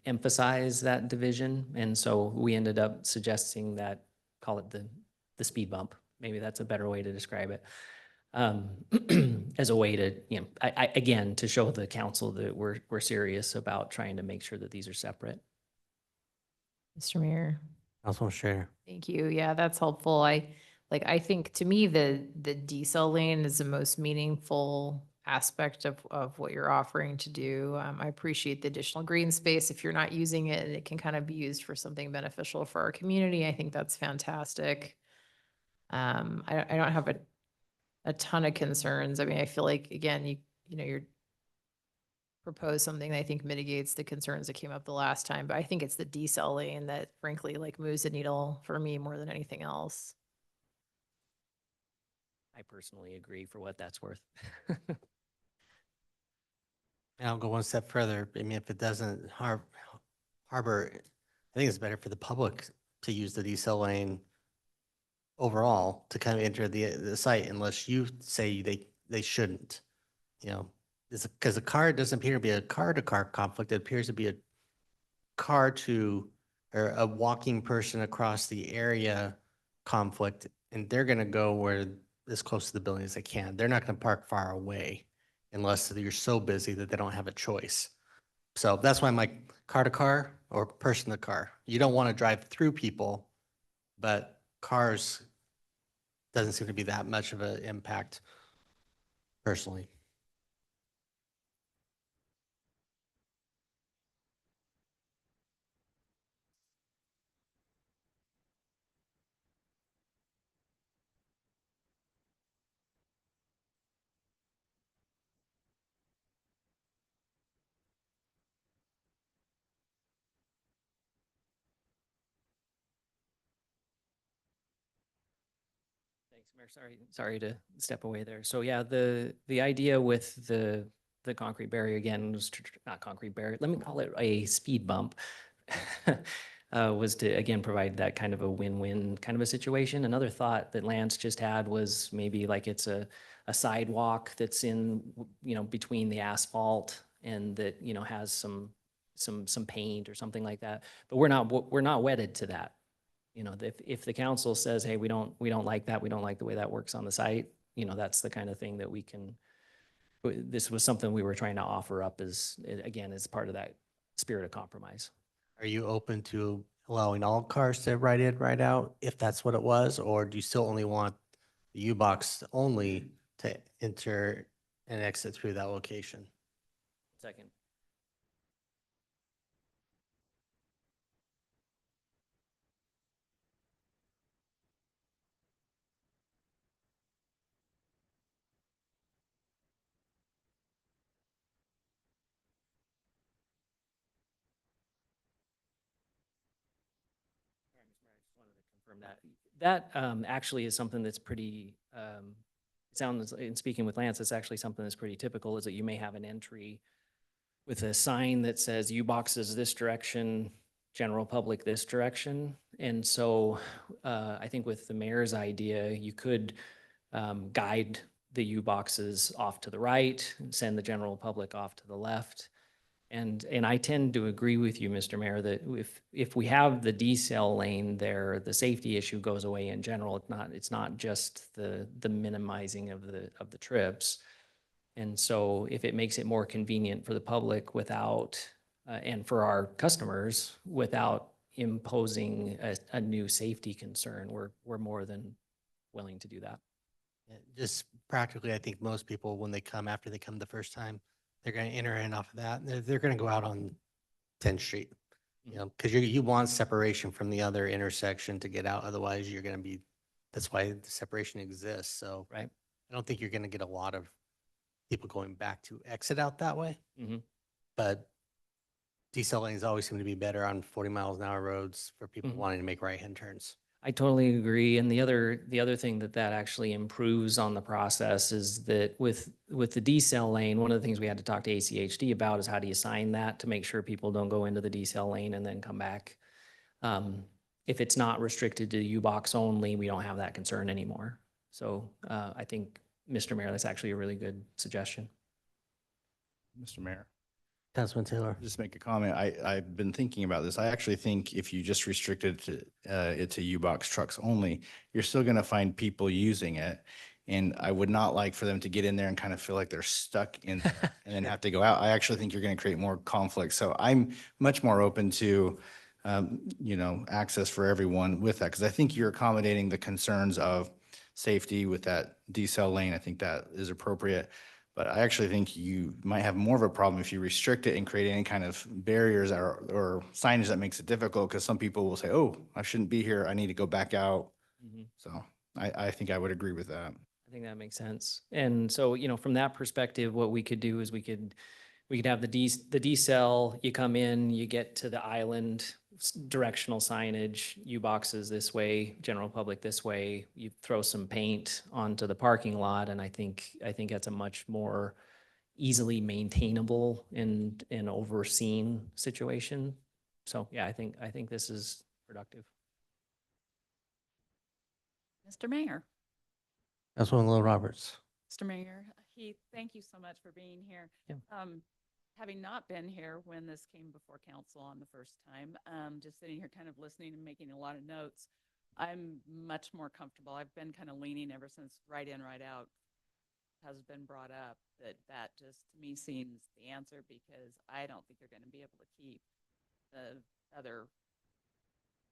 emphasize that division. And so we ended up suggesting that, call it the speed bump. Maybe that's a better way to describe it. As a way to, again, to show the council that we're serious about trying to make sure that these are separate. Mr. Mayor. Councilman Schrader. Thank you. Yeah, that's helpful. I think to me, the decel lane is the most meaningful aspect of what you're offering to do. I appreciate the additional green space. If you're not using it, it can kind of be used for something beneficial for our community. I think that's fantastic. I don't have a ton of concerns. I mean, I feel like, again, you're propose something that I think mitigates the concerns that came up the last time, but I think it's the decel lane that frankly like moves the needle for me more than anything else. I personally agree for what that's worth. And I'll go one step further. I mean, if it doesn't harbor, I think it's better for the public to use the decel lane overall to kind of enter the site unless you say they shouldn't, because the car doesn't appear to be a car-to-car conflict. It appears to be a or a walking person across the area conflict, and they're going to go where as close to the building as they can. They're not going to park far away unless you're so busy that they don't have a choice. So that's why I'm like car-to-car or person-to-car. You don't want to drive through people, but cars doesn't seem to be that much of an impact personally. Thanks, Mayor. Sorry to step away there. So yeah, the idea with the concrete barrier again was not concrete barrier. Let me call it a speed bump. Was to again provide that kind of a win-win kind of a situation. Another thought that Lance just had was maybe like it's a sidewalk that's in between the asphalt and that has some paint or something like that. But we're not wedded to that. If the council says, hey, we don't like that, we don't like the way that works on the site, that's the kind of thing that we can, this was something we were trying to offer up as part of that spirit of compromise. Are you open to allowing all cars to ride in, ride out, if that's what it was, or do you still only want the U-Box only to enter and exit through that location? Second. Confirm that actually is something that's pretty, sounds, in speaking with Lance, it's actually something that's pretty typical, is that you may have an entry with a sign that says U-Boxes this direction, general public this direction. And so I think with the mayor's idea, you could guide the U-Boxes off to the right, and send the general public off to the left. And I tend to agree with you, Mr. Mayor, that if we have the decel lane there, the safety issue goes away in general. It's not just the minimizing of the trips. And so if it makes it more convenient for the public without, and for our customers, without imposing a new safety concern, we're more than willing to do that. Yeah, just practically, I think most people, when they come, after they come the first time, they're going to enter in off of that. They're going to go out on 10th Street, because you want separation from the other intersection to get out. Otherwise, you're going to be that's why the separation exists. So Right. I don't think you're going to get a lot of people going back to exit out that way. Mhm. But decel lanes always seem to be better on 40 miles an hour roads for people Mhm. wanting to make right-hand turns. I totally agree. And the other thing that actually improves on the process is that with the decel lane, one of the things we had to talk to ACHD about is how do you sign that to make sure people don't go into the decel lane and then come back. If it's not restricted to U-Box only, we don't have that concern anymore. So I think, Mr. Mayor, that's actually a really good suggestion. Mr. Mayor. Councilman Taylor. Just make a comment. I've been thinking about this. I actually think if you just restricted it to U-Box trucks only, you're still going to find people using it. And I would not like for them to get in there and kind of feel like they're stuck in there and then have to go out. I actually think you're going to create more conflict. So I'm much more open to, access for everyone with that. Because I think you're accommodating the concerns of safety with that decel lane. I think that is appropriate. But I actually think you might have more of a problem if you restrict it and create any kind of barriers or signage that makes it difficult, because some people will say, oh, I shouldn't be here. I need to go back out. Mhm. So I think I would agree with that. I think that makes sense. And so, from that perspective, what we could do is we could have the decel, you come in, you get to the island, directional signage, U-Boxes this way, general public this way, you throw some paint onto the parking lot, and I think that's a much more easily maintainable and overseen situation. So yeah, I think this is productive. Mr. Mayor. Councilwoman Little Roberts. Mr. Mayor, Heath, thank you so much for being here. Yeah. Having not been here when this came before council on the first time, just sitting here kind of listening and making a lot of notes, I'm much more comfortable. I've been kind of leaning ever since right in, right out has been brought up, that just to me seems the answer, because I don't think you're going to be able to keep the other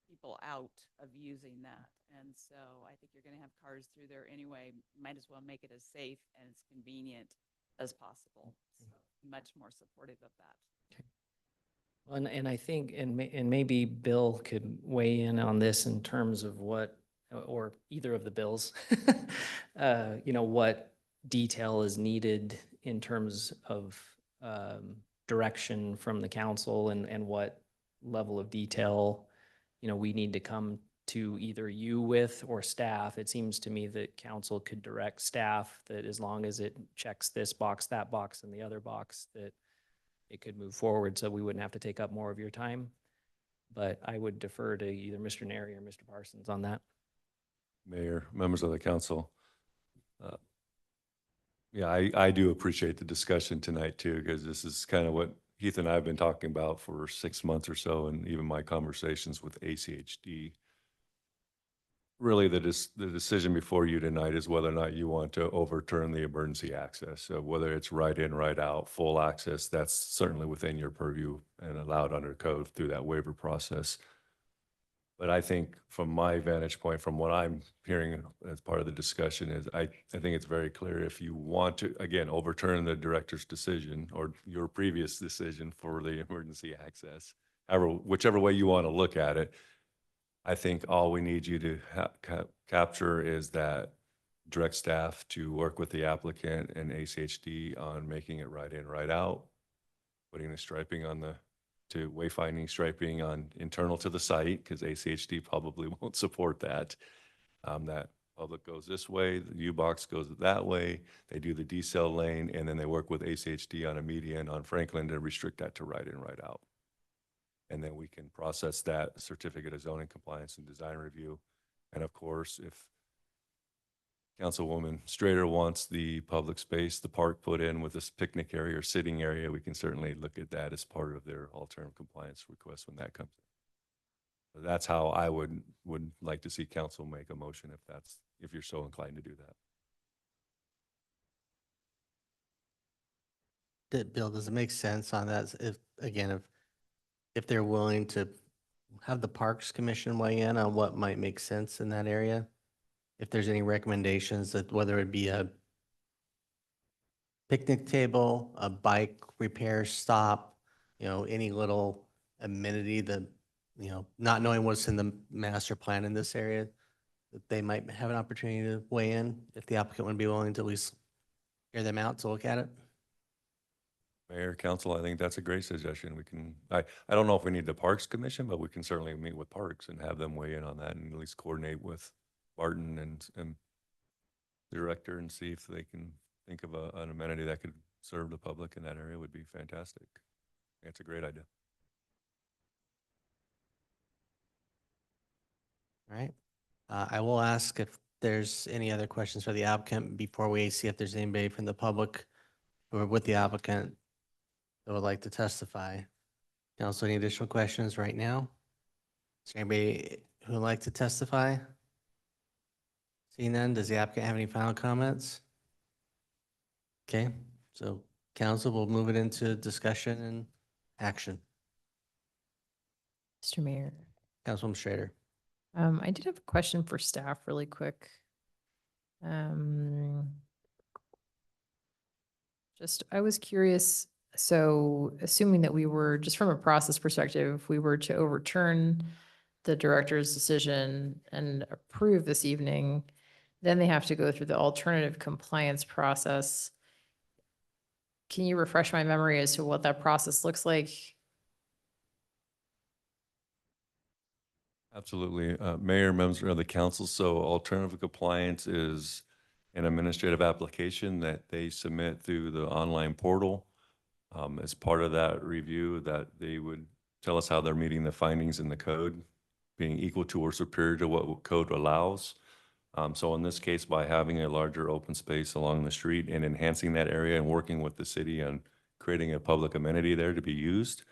people out of using that. And so I think you're going to have cars through there anyway. Might as well make it as safe and as convenient as possible. So much more supportive of that. And I think, and maybe Bill could weigh in on this in terms of what, or either of the bills, what detail is needed in terms of direction from the council, and what level of detail, we need to come to either you with or staff. It seems to me that council could direct staff that as long as it checks this box, that box, and the other box, that it could move forward, so we wouldn't have to take up more of your time. But I would defer to either Mr. Neri or Mr. Parsons on that. Mayor, members of the council. Yeah, I do appreciate the discussion tonight too, because this is kind of what Heath and I have been talking about for 6 months or so, and even my conversations with ACHD. Really, the decision before you tonight is whether or not you want to overturn the emergency access. So whether it's right in, right out, full access, that's certainly within your purview and allowed under code through that waiver process. But I think from my vantage point, from what I'm hearing as part of the discussion, is I think it's very clear, if you want to, again, overturn the director's decision or your previous decision for the emergency access, whichever way you want to look at it, I think all we need you to capture is that direct staff to work with the applicant and ACHD on making it right in, right out, putting the striping to wayfinding striping on internal to the site, because ACHD probably won't support that. That public goes this way, the U-Box goes that way, they do the decel lane, and then they work with ACHD on a median on Franklin to restrict that to right in, right out. And then we can process that certificate of zoning compliance and design review. And of course, if Councilwoman Strader wants the public space, the park put in with this picnic area or sitting area, we can certainly look at that as part of their alternative compliance request when that comes in. So that's how I would like to see council make a motion, if you're so inclined to do that. Bill, does it make sense on that? If they're willing to have the Parks Commission weigh in on what might make sense in that area? If there's any recommendations, that whether it be a picnic table, a bike repair stop, any little amenity that, not knowing what's in the master plan in this area, that they might have an opportunity to weigh in if the applicant would be willing to at least hear them out to look at it? Mayor, council, I think that's a great suggestion. We can, I don't know if we need the Parks Commission, but we can certainly meet with Parks and have them weigh in on that and at least coordinate with Barton and the director and see if they can think of an amenity that could serve the public in that area would be fantastic. It's a great idea. All right. I will ask if there's any other questions for the applicant before we see if there's anybody from the public or with the applicant that would like to testify. Council, any additional questions right now? Is there anybody who would like to testify? Seeing none, does the applicant have any final comments? Okay, so council will move it into discussion and action. Mr. Mayor. Councilwoman Schrader. I did have a question for staff really quick. Just, I was curious, so assuming that we were, just from a process perspective, if we were to overturn the director's decision and approve this evening, then they have to go through the alternative compliance process. Can you refresh my memory as to what that process looks like? Absolutely. Mayor, members of the council, so alternative compliance is an administrative application that they submit through the online portal. As part of that review, that they would tell us how they're meeting the findings in the code, being equal to or superior to what code allows. So in this case, by having a larger open space along the street and enhancing that area and working with the city on creating a public amenity there to be used,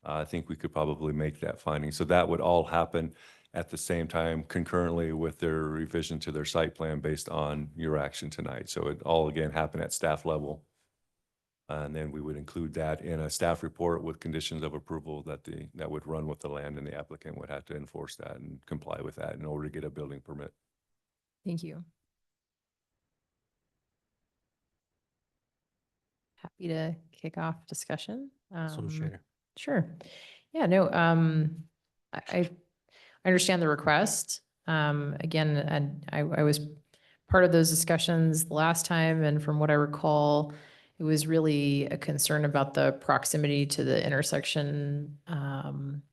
I think we could probably make that finding. So that would all happen at the same time concurrently with their revision to their site plan based on your action tonight. So it all again happened at staff level. And then we would include that in a staff report with conditions of approval that would run with the land, and the applicant would have to enforce that and comply with that in order to get a building permit. Thank you. Happy to kick off discussion. Councilwoman Schrader. Sure. Yeah, no, I understand the request. Again, and I was part of those discussions the last time, and from what I recall, it was really a concern about the proximity to the intersection. And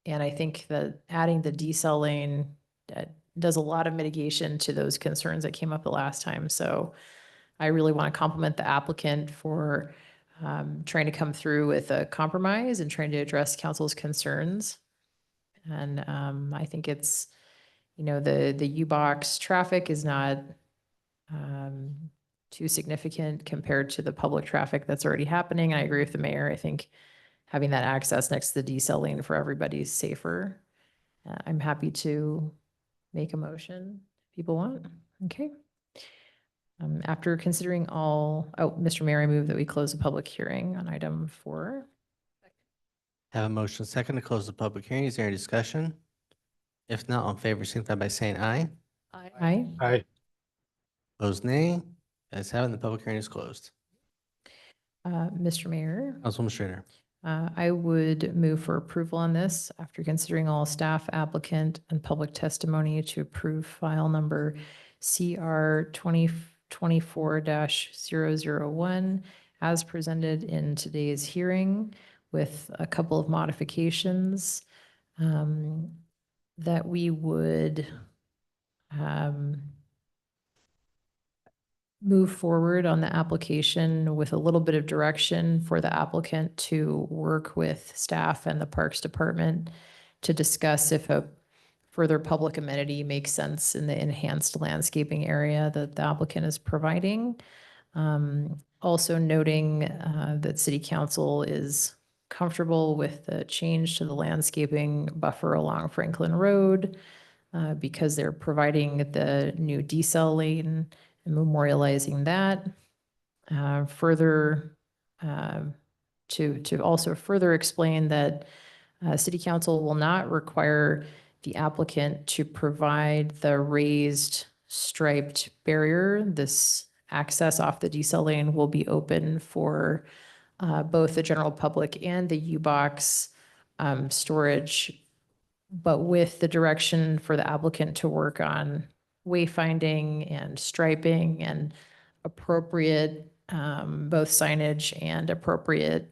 I think that adding the decel lane does a lot of mitigation to those concerns that came up the last time. So I really want to compliment the applicant for trying to come through with a compromise and trying to address council's concerns. And I think it's, you know, the U-Box traffic is not too significant compared to the public traffic that's already happening. I agree with the mayor. I think having that access next to the decel lane for everybody is safer. I'm happy to make a motion if people want. Okay. After considering all, Mr. Mayor, I move that we close the public hearing on item 4. Have a motion second to close the public hearing. Is there any discussion? If not, all in favor, signify by saying aye. Aye. Aye. Opposed, nay. As having the public hearing is closed. Mr. Mayor, Councilwoman Schrader. I would move for approval on this after considering all staff, applicant, and public testimony to approve file number CR 2024-001 as presented in today's hearing with a couple of modifications that we would move forward on the application with a little bit of direction for the applicant to work with staff and the Parks Department to discuss if a further public amenity makes sense in the enhanced landscaping area that the applicant is providing. Also noting that City Council is comfortable with the change to the landscaping buffer along Franklin Road because they're providing the new decel lane and memorializing that. Further, to also further explain that City Council will not require the applicant to provide the raised striped barrier. This access off the decel lane will be open for both the general public and the U-Box storage but with the direction for the applicant to work on wayfinding and striping and appropriate, both signage and appropriate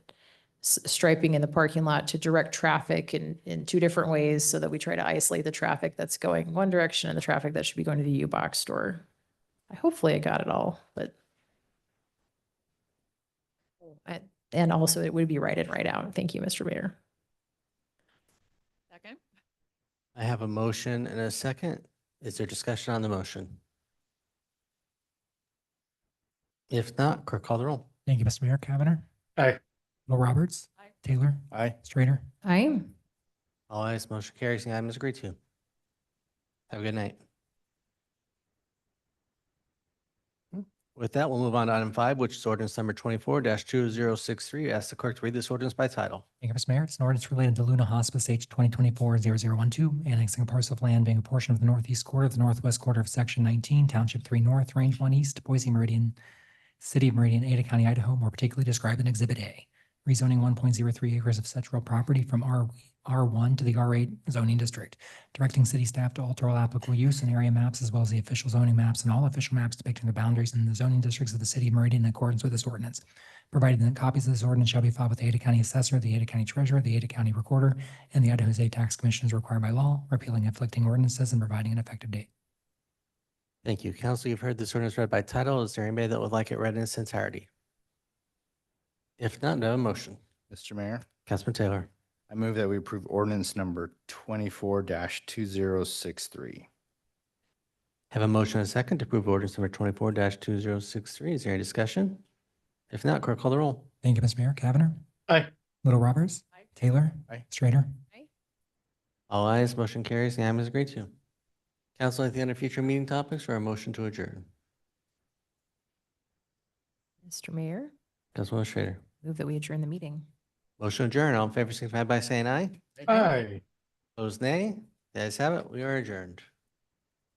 striping in the parking lot to direct traffic in two different ways so that we try to isolate the traffic that's going one direction and the traffic that should be going to the U-Box store. Hopefully I got it all, but. And also it would be right in, right out. Thank you, Mr. Mayor. Second? I have a motion and a second. Is there discussion on the motion? If not, clerk call the roll. Thank you, Mr. Mayor. Cavanagh. Aye. Little Roberts. Aye. Taylor. Aye. Strater. Aye. All ayes, motion carries. The item is agreed to. Have a good night. With that, we'll move on to item 5, which is ordinance number 24-2063. Ask the clerk to read this ordinance by title. Thank you, Mr. Mayor. It's an ordinance related to Luna Hospice H 2024-0012, annexing a parcel of land being a portion of the northeast quarter of the northwest quarter of Section 19, Township 3 North, Range 1 East, Boise Meridian, City of Meridian, Ada County, Idaho, more particularly described in Exhibit A. Rezoning 1.03 acres of such real property from R1 to the R8 zoning district, directing city staff to alter all applicable use and area maps as well as the official zoning maps and all official maps depicting the boundaries in the zoning districts of the city of Meridian in accordance with this ordinance. Provided that copies of this ordinance shall be filed with the Ada County Assessor, the Ada County Treasurer, the Ada County Recorder, and the Idaho State Tax Commission as required by law, repealing conflicting ordinances and providing an effective date. Thank you. Council, you've heard this ordinance read by title. Is there anybody that would like it read in its entirety? If not, do I have a motion? Mr. Mayor, Councilman Taylor. I move that we approve ordinance number 24-2063. Have a motion and a second to approve ordinance number 24-2063. Is there any discussion? If not, clerk call the roll. Thank you, Mr. Mayor. Cavanagh. Aye. Little Roberts. Aye. Taylor. Aye. Strater. All ayes, motion carries. The item is agreed to. Council, anything under future meeting topics or a motion to adjourn? Mr. Mayor, Councilman Schrader. move that we adjourn the meeting. Motion adjourned. All in favor, signify by saying aye. Aye. Opposed, nay. The ayes have it. We are adjourned.